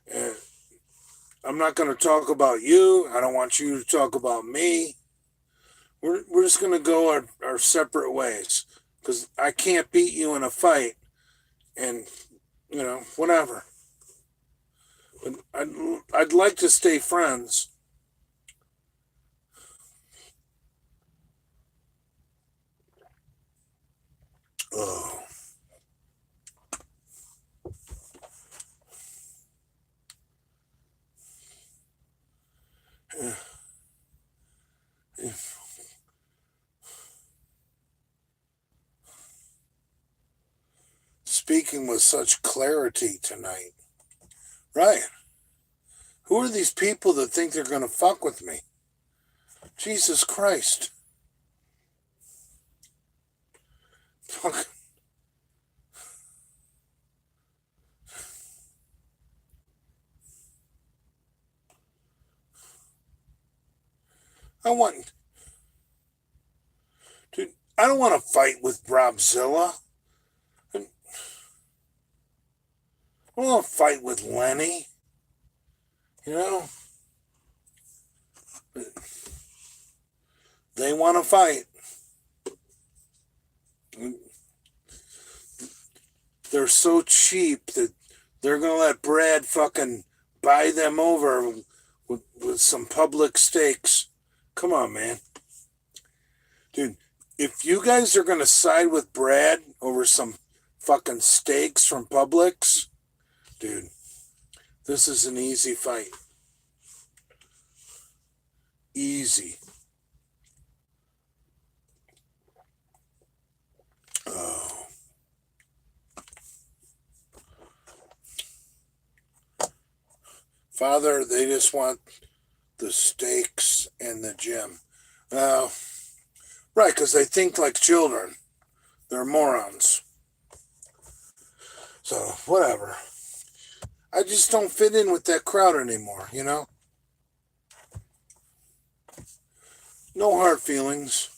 And I'm not going to talk about you. I don't want you to talk about me. We're just going to go our separate ways because I can't beat you in a fight and, whatever. But I'd like to stay friends. Oh. Speaking with such clarity tonight. Right. Who are these people that think they're going to fuck with me? Jesus Christ. Fuck. Dude, I don't want to fight with Robzilla. I don't want to fight with Lenny. They want to fight. They're so cheap that they're going to let Brad fucking buy them over with some public stakes. Come on, man. Dude, if you guys are going to side with Brad over some fucking steaks from Publix, dude, this is an easy fight. Easy. Oh. Father, they just want the steaks and the gym. Right, because they think like children. They're morons. So, whatever. I just don't fit in with that crowd anymore, No hard feelings.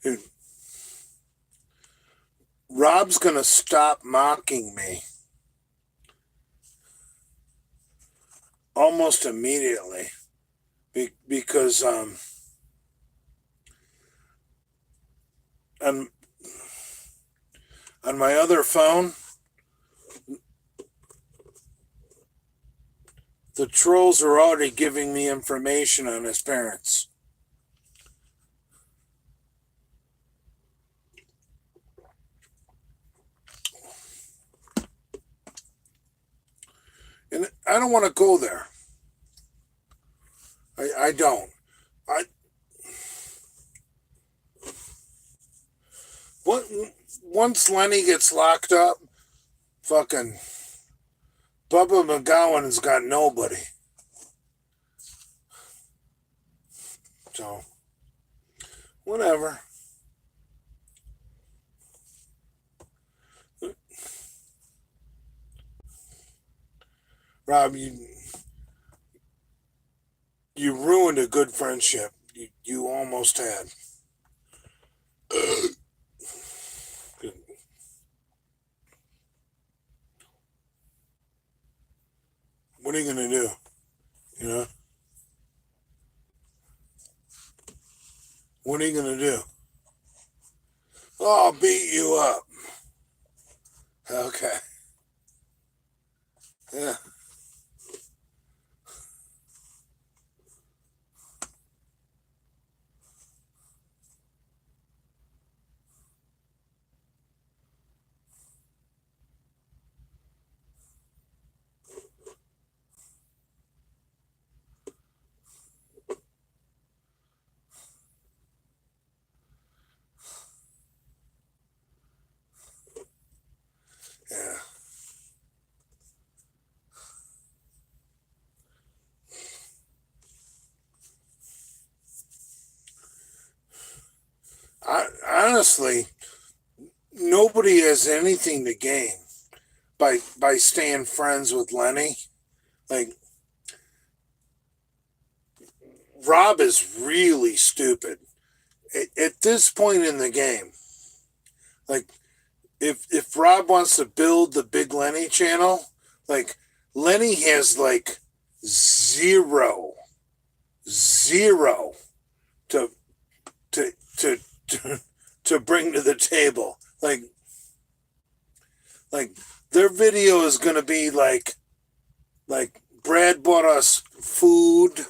Dude, Rob's gonna stop mocking me almost immediately because on my other phone, the trolls are already giving me information on his parents. And I don't want to go there. I don't. Once Lenny gets locked up, fucking Bubba McGowan has got nobody. So, whatever. Rob, you ruined a good friendship. You almost had. What are you gonna do? You know? What are you gonna do? Oh, I'll beat you up. Okay. Yeah. Yeah. Honestly, nobody has anything to gain by staying friends with Lenny. Like, Rob is really stupid. At this point in the game, like, if Rob wants to build the Big Lenny channel, like, Lenny has like zero to to to to bring to the table. Like their video is gonna be like Brad bought us food,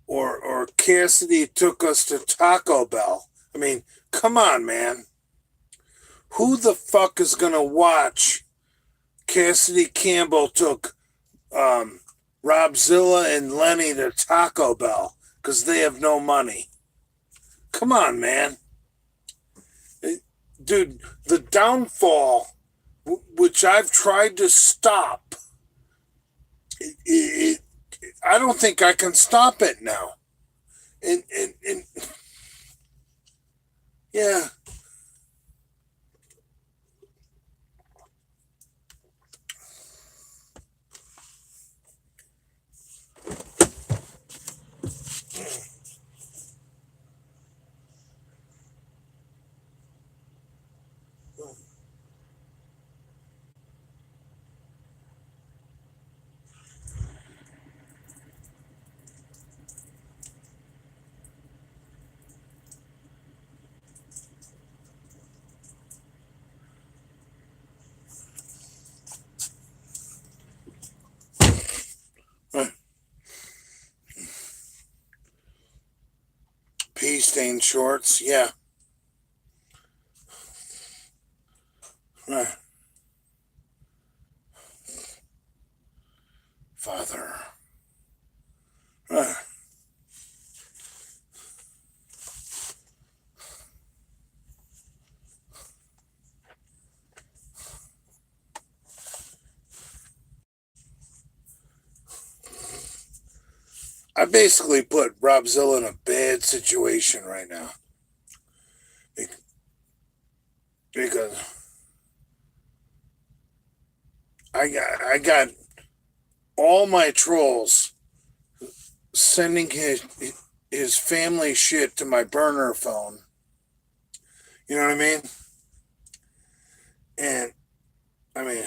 or Cassidy took us to Taco Bell. I mean, come on, man. Who the fuck is gonna watch Cassidy Campbell took Robzilla and Lenny to Taco Bell because they have no money? Come on, man. Dude, the downfall, which I've tried to stop, I don't think I can stop it now. And yeah. Pea stained shorts, yeah. Right. Father. Right. I basically put Robzilla in a bad situation right now. Because I got all my trolls sending his family shit to my burner phone. You know what I mean? And, I mean,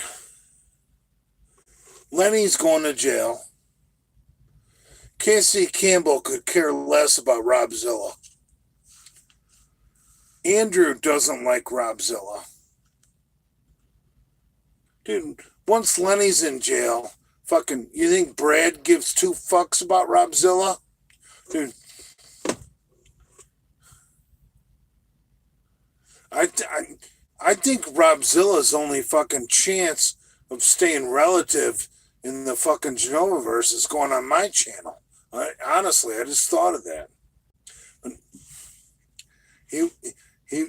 Lenny's going to jail. Casey Campbell could care less about Robzilla. Andrew doesn't like Robzilla. Dude, once Lenny's in jail, fucking, you think Brad gives two fucks about Robzilla? Dude, I think Robzilla's only fucking chance of staying relative in the fucking Genovaverse is going on my channel. Honestly, I just thought of that. He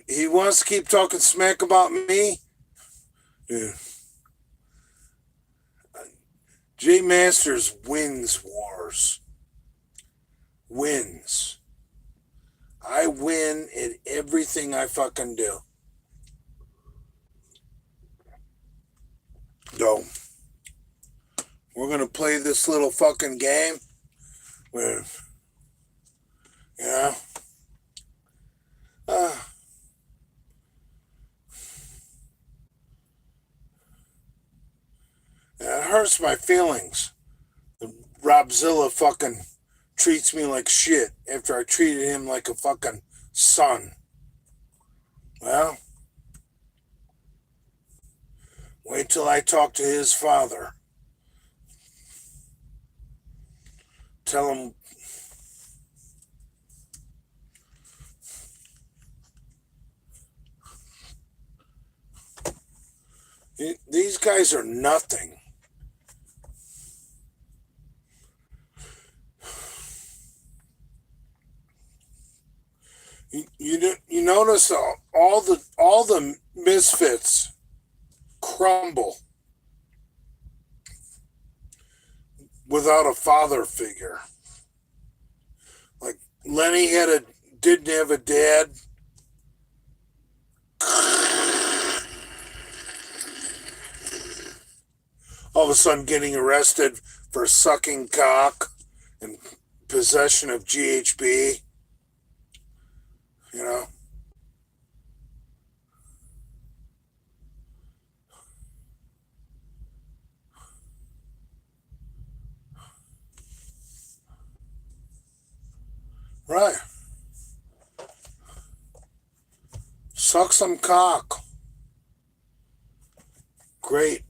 he wants to keep talking smack about me. Dude. Jay Masters wins wars. Wins. I win at everything I fucking do. So, we're going to play this little fucking game where, you know, it hurts my feelings. Robzilla fucking treats me like shit after I treated him like a fucking son. Well, wait till I talk to his father. Tell him these guys are nothing. You notice all the misfits crumble without a father figure. Like Lenny didn't have a dad. All of a sudden getting arrested for sucking cock and possession of GHB. You know? Right. Suck some cock. Great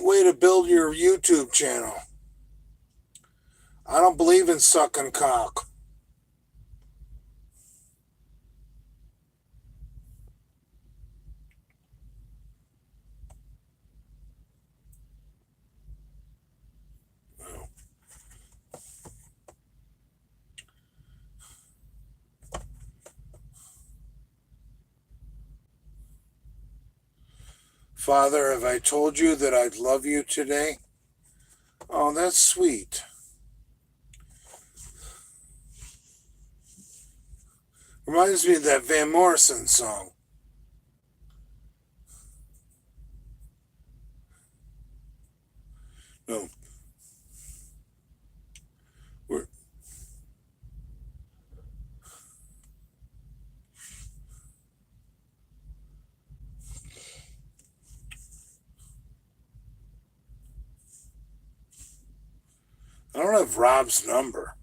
way to build your YouTube channel. I don't believe in sucking cock. Father, have I told you that I love you today? Oh, that's sweet. Reminds me of that Van Morrison song. No. I don't have Rob's number.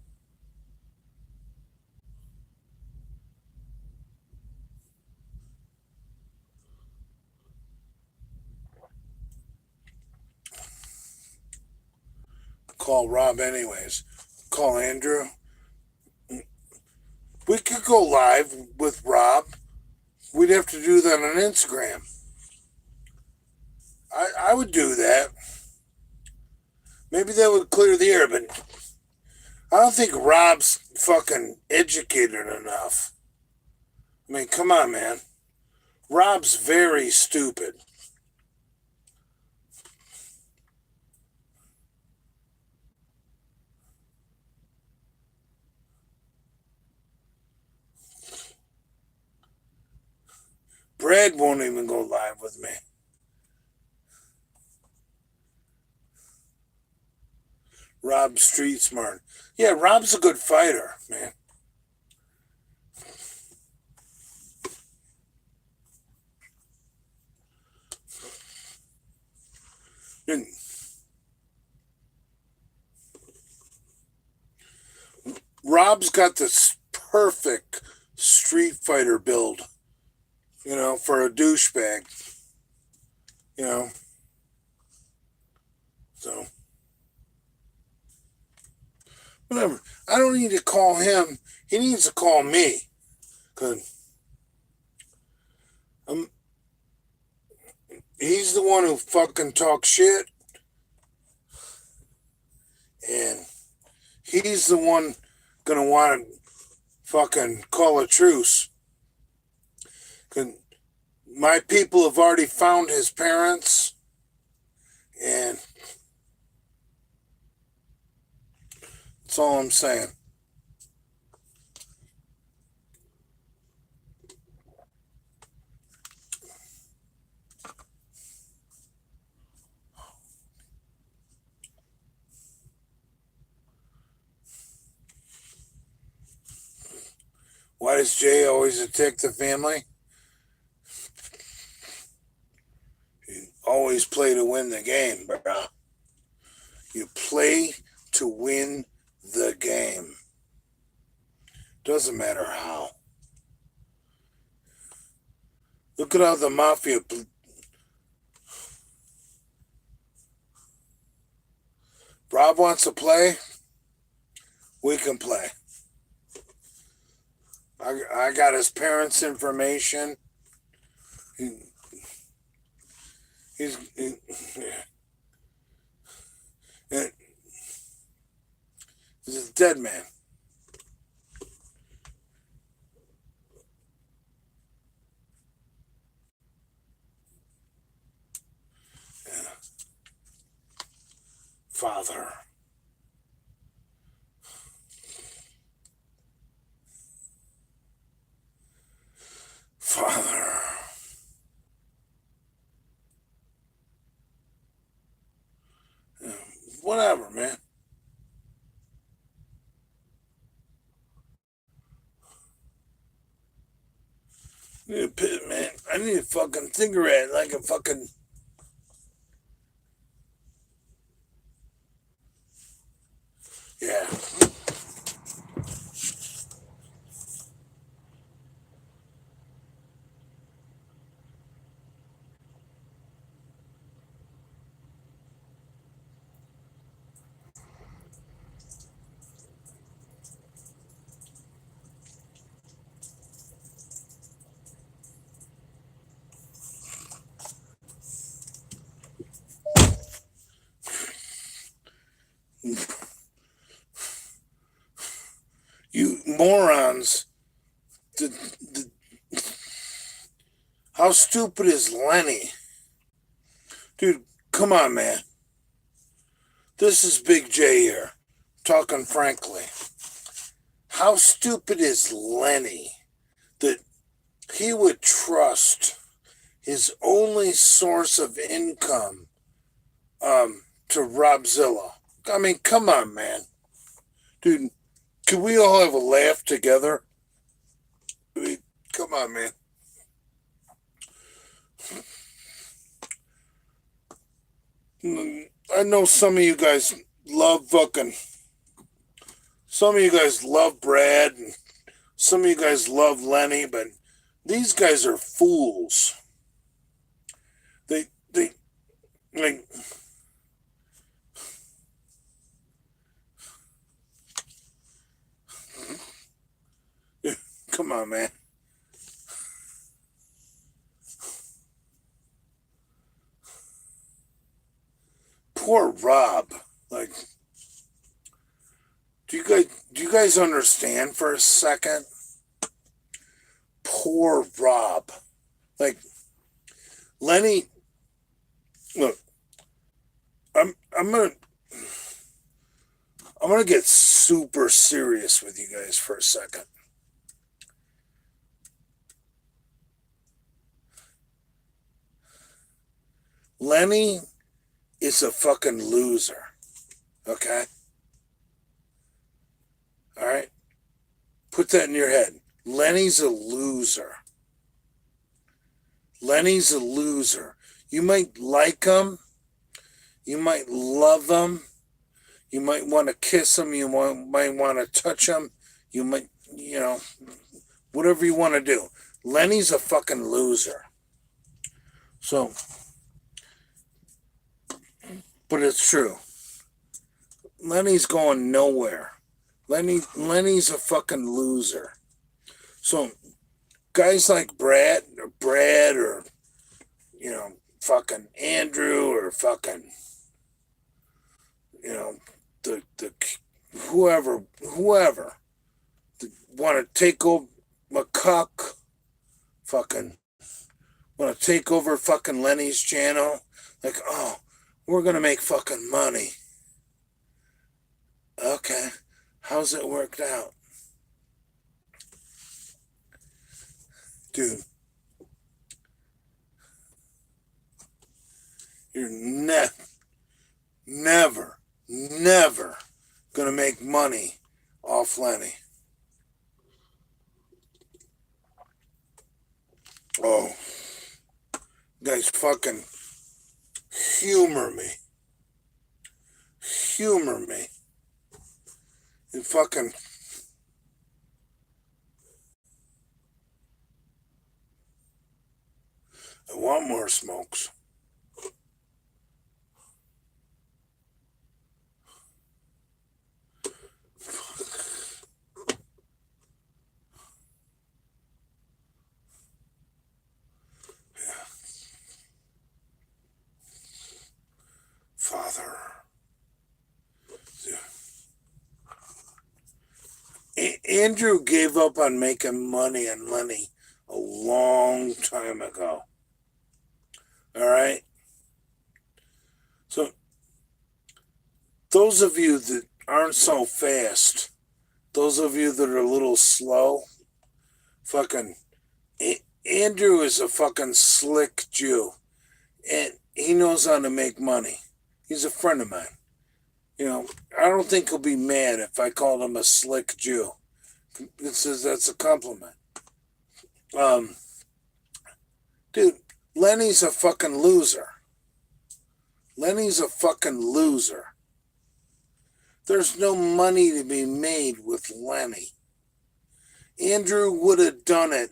Call Rob anyways. Call Andrew. We could go live with Rob. We'd have to do that on Instagram. I would do that. Maybe that would clear the air, but I don't think Rob's fucking educated enough. I mean, come on, man. Rob's very stupid. Brad won't even go live with me. Rob's street smart. Yeah, Rob's a good fighter, man. And Rob's got this perfect Street Fighter build, for a douchebag. So whatever. I don't need to call him. He needs to call me. Cause he's the one who fucking talks shit. And he's the one gonna want to fucking call a truce. Cause my people have already found his parents. And that's all I'm saying. Why does Jay always attack the family? You always play to win the game, bro. You play to win the game. Doesn't matter how. Look at how the mafia. Rob wants to play. We can play. I got his parents' information. He's a dead man. Yeah. Father. Yeah, whatever, man. Man, I need a fucking cigarette, like a fucking. Yeah. You morons. How stupid is Lenny? Dude, come on, man. This is Big J here, talking frankly. How stupid is Lenny that he would trust his only source of income to Robzilla? I mean, come on, man. Dude, can we all have a laugh together? I mean, come on, man. I know some of you guys love fucking. Some of you guys love Brad, and some of you guys love Lenny, but these guys are fools. They like. Come on, man. Poor Rob. Like, do you guys understand for a second? Poor Rob. Like, Lenny. Look, I'm gonna get super serious with you guys for a second. Lenny is a fucking loser. Okay? All right? Put that in your head. Lenny's a loser. Lenny's a loser. You might like him. You might love them. You might want to kiss them. You might want to touch them. You might, whatever you want to do. Lenny's a fucking loser. So, but it's true. Lenny's going nowhere. Lenny's a fucking loser. So, guys like Brad, or fucking Andrew, or fucking, the whoever want to take over McCuck, fucking want to take over fucking Lenny's channel. Like, oh, we're gonna make fucking money. Okay, how's it worked out, dude? You're never gonna make money off Lenny. Oh, guys, fucking humor me. And fucking, I want more smokes. Father. Andrew gave up on making money on Lenny a long time ago. All right? So, those of you that aren't so fast, those of you that are a little slow, fucking, Andrew is a fucking slick Jew. And he knows how to make money. He's a friend of mine. I don't think he'll be mad if I called him a slick Jew. That's a compliment. Dude, Lenny's a fucking loser. There's no money to be made with Lenny. Andrew would have done it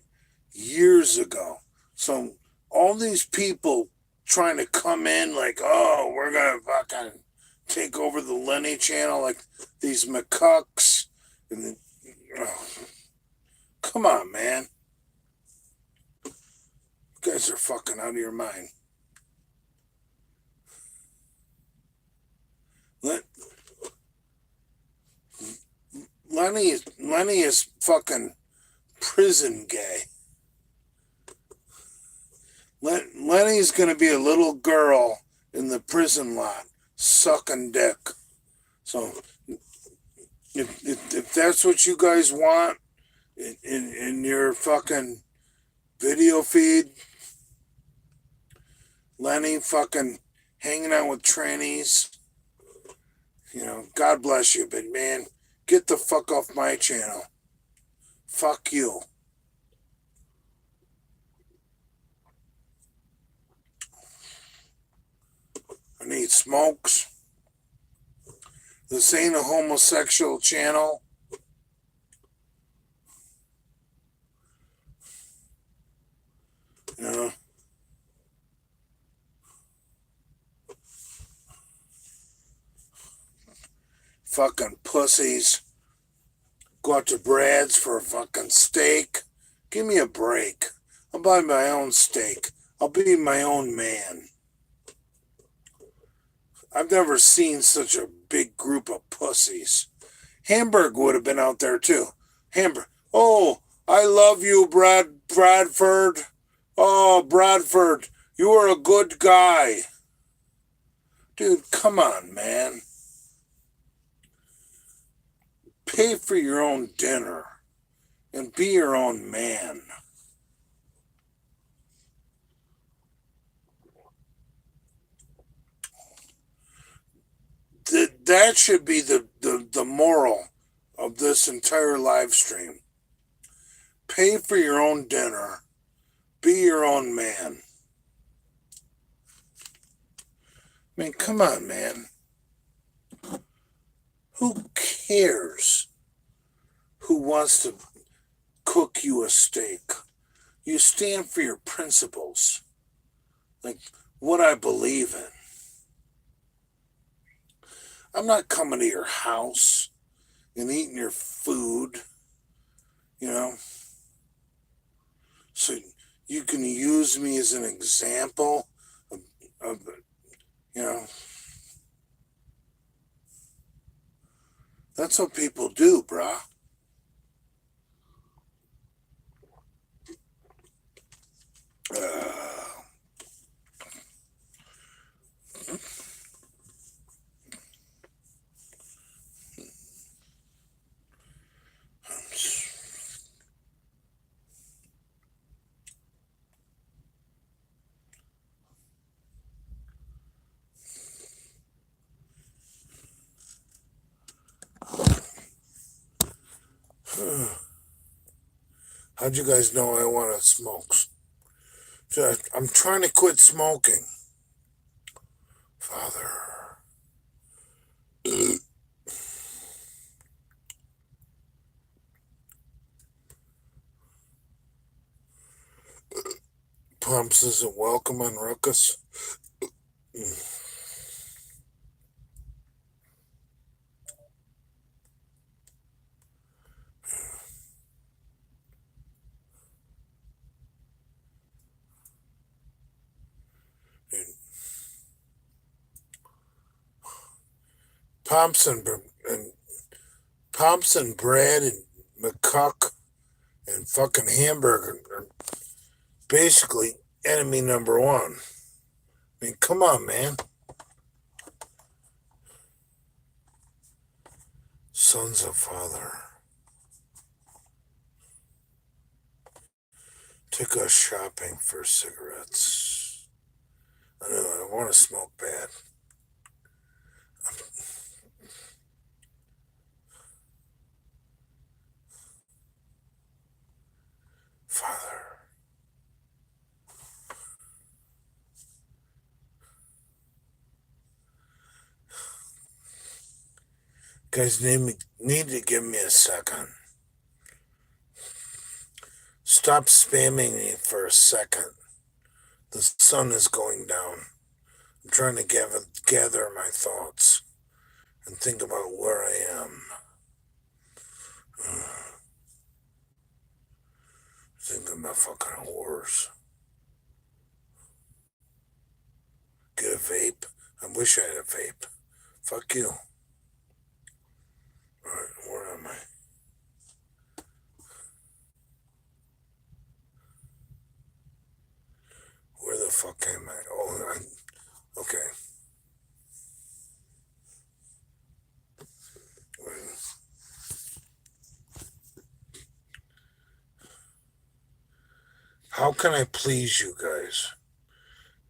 years ago. So all these people trying to come in like, oh, we're going to fucking take over the Lenny channel, like these McCucks. And come on, man. You guys are fucking out of your mind. Lenny is fucking prison gay. Lenny's gonna be a little girl in the prison lot sucking dick. So if that's what you guys want in your fucking video feed, Lenny fucking hanging out with trannies, God bless you, but man, get the fuck off my channel. Fuck you. I need smokes. This ain't a homosexual channel. Fucking pussies. Go out to Brad's for a fucking steak. Give me a break. I'll buy my own steak. I'll be my own man. I've never seen such a big group of pussies. Hamburg would have been out there too. Hamburg. Oh, I love you, Bradford. Oh, Bradford, you are a good guy. Dude, come on, man. Pay for your own dinner and be your own man. That should be the moral of this entire live stream. Pay for your own dinner. Be your own man. I mean, come on, man. Who cares who wants to cook you a steak? You stand for your principles, like what I believe in. I'm not coming to your house and eating your food, you know, so you can use me as an example of you know, that's what people do, brah. Uh, how'd you guys know I want to smoke? I'm trying to quit smoking, Father. Pumps isn't welcome on Ruckus. Pumps and Pumps and bread and McCuck and fucking hamburger are basically enemy number one. I mean, come on, man. Sons of Father. Took us shopping for cigarettes. I know, I want to smoke bad. Father. Guys need to give me a second. Stop spamming me for a second. The sun is going down. I'm trying to gather my thoughts and think about where I am. Thinking about fucking whores. Get a vape? I wish I had a vape. Fuck you. Alright, where am I? Where the fuck am I? Oh, okay. How can I please you guys?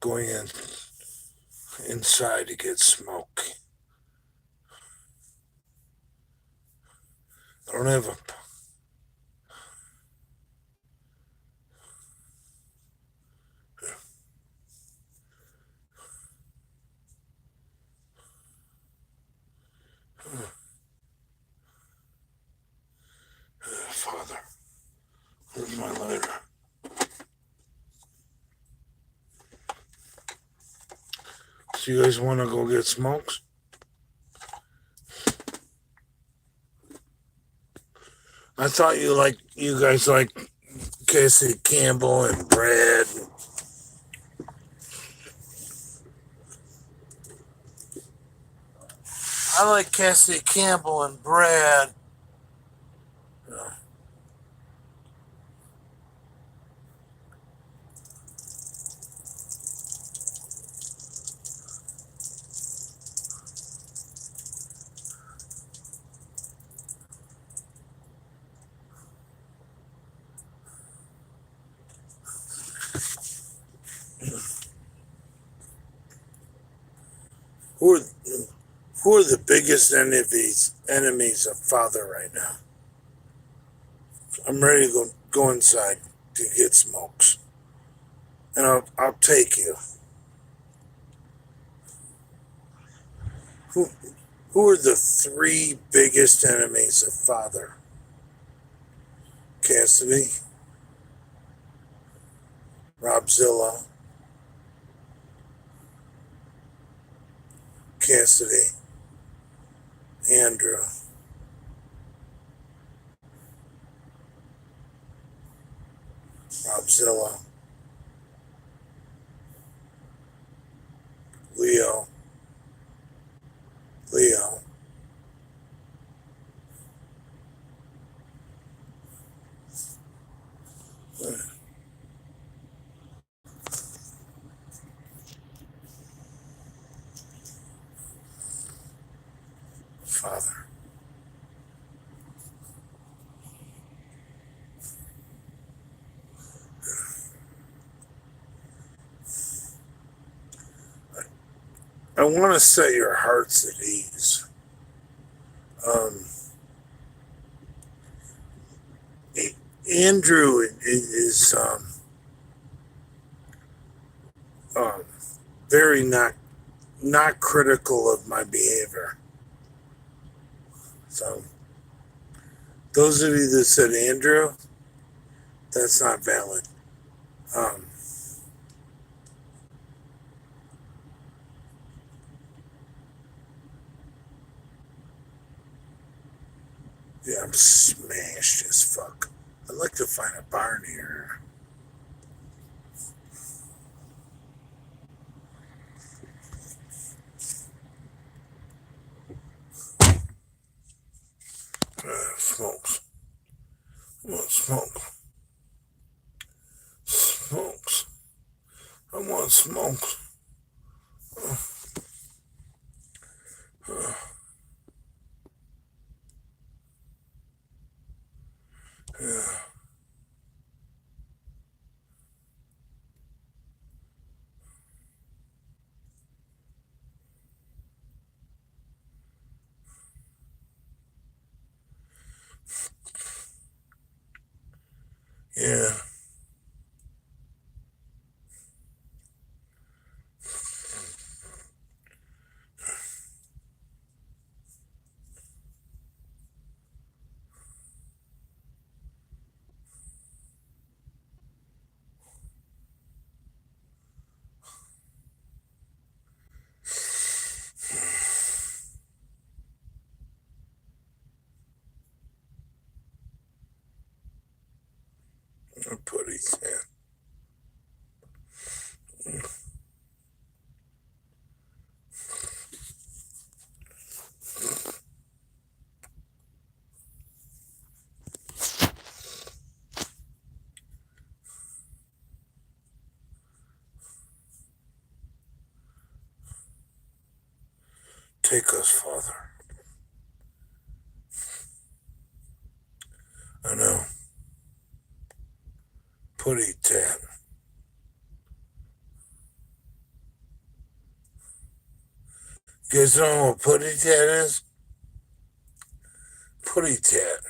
Going inside to get smoke. I don't have a... Father, where's my lighter? So you guys want to go get smokes? I thought you guys like Cassie Campbell and bread. I like Cassie Campbell and bread. Who are the biggest enemies of Father right now? I'm ready to go inside to get smokes. And I'll take you. Who who are the three biggest enemies of Father? Cassidy, Robzilla, Cassidy, Andrew. Robzilla, Leo, Leo, Father. I want to set your hearts at ease. Um, Andrew is um, very not critical of my behavior. So those of you that said Andrew, that's not valid. Um, yeah, I'm smashed as fuck. I'd like to find a barn here. Smokes. I want smoke. Smokes. I want smokes. Yeah. Yeah. I put his hand. Take us, Father. I know. Putty tat. You guys know what putty tat is? Putty tat.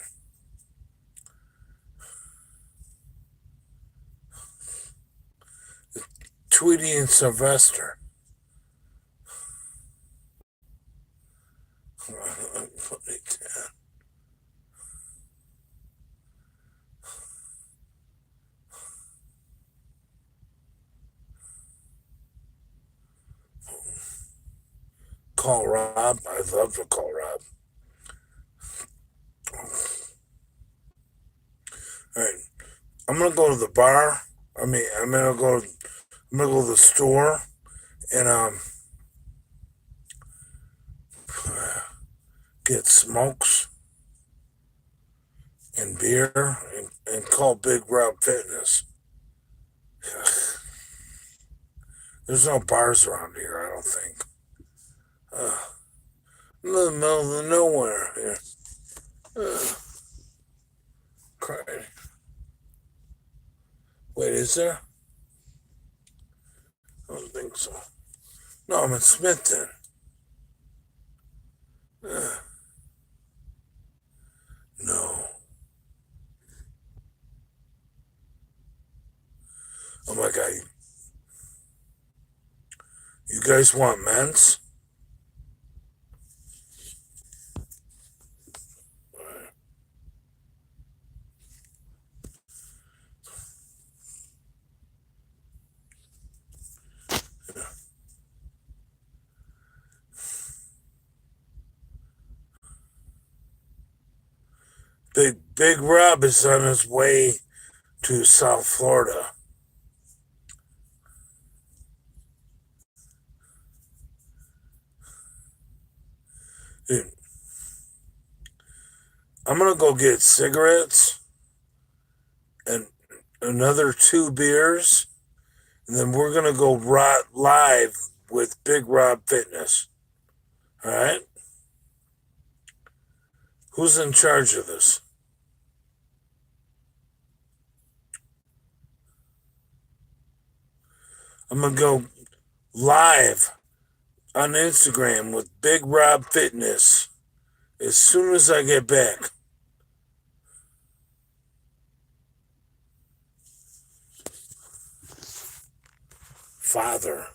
Tweety and Sylvester. Putty tat. Call Rob. I'd love to call Rob. All right. I'm gonna go to the bar. I'm gonna go to the store and get smokes and beer and call Big Rob Fitness. There's no bars around here, I don't think. I'm in the middle of nowhere here. Crying. Wait, is there? I don't think so. No, I'm in Smithton. No. Oh my God. You guys want men's? Big Rob is on his way to South Florida. I'm gonna go get cigarettes and another 2 beers, and then we're gonna go live with Big Rob Fitness. All right, who's in charge of this? I'm gonna go live on Instagram with Big Rob Fitness as soon as I get back. Father.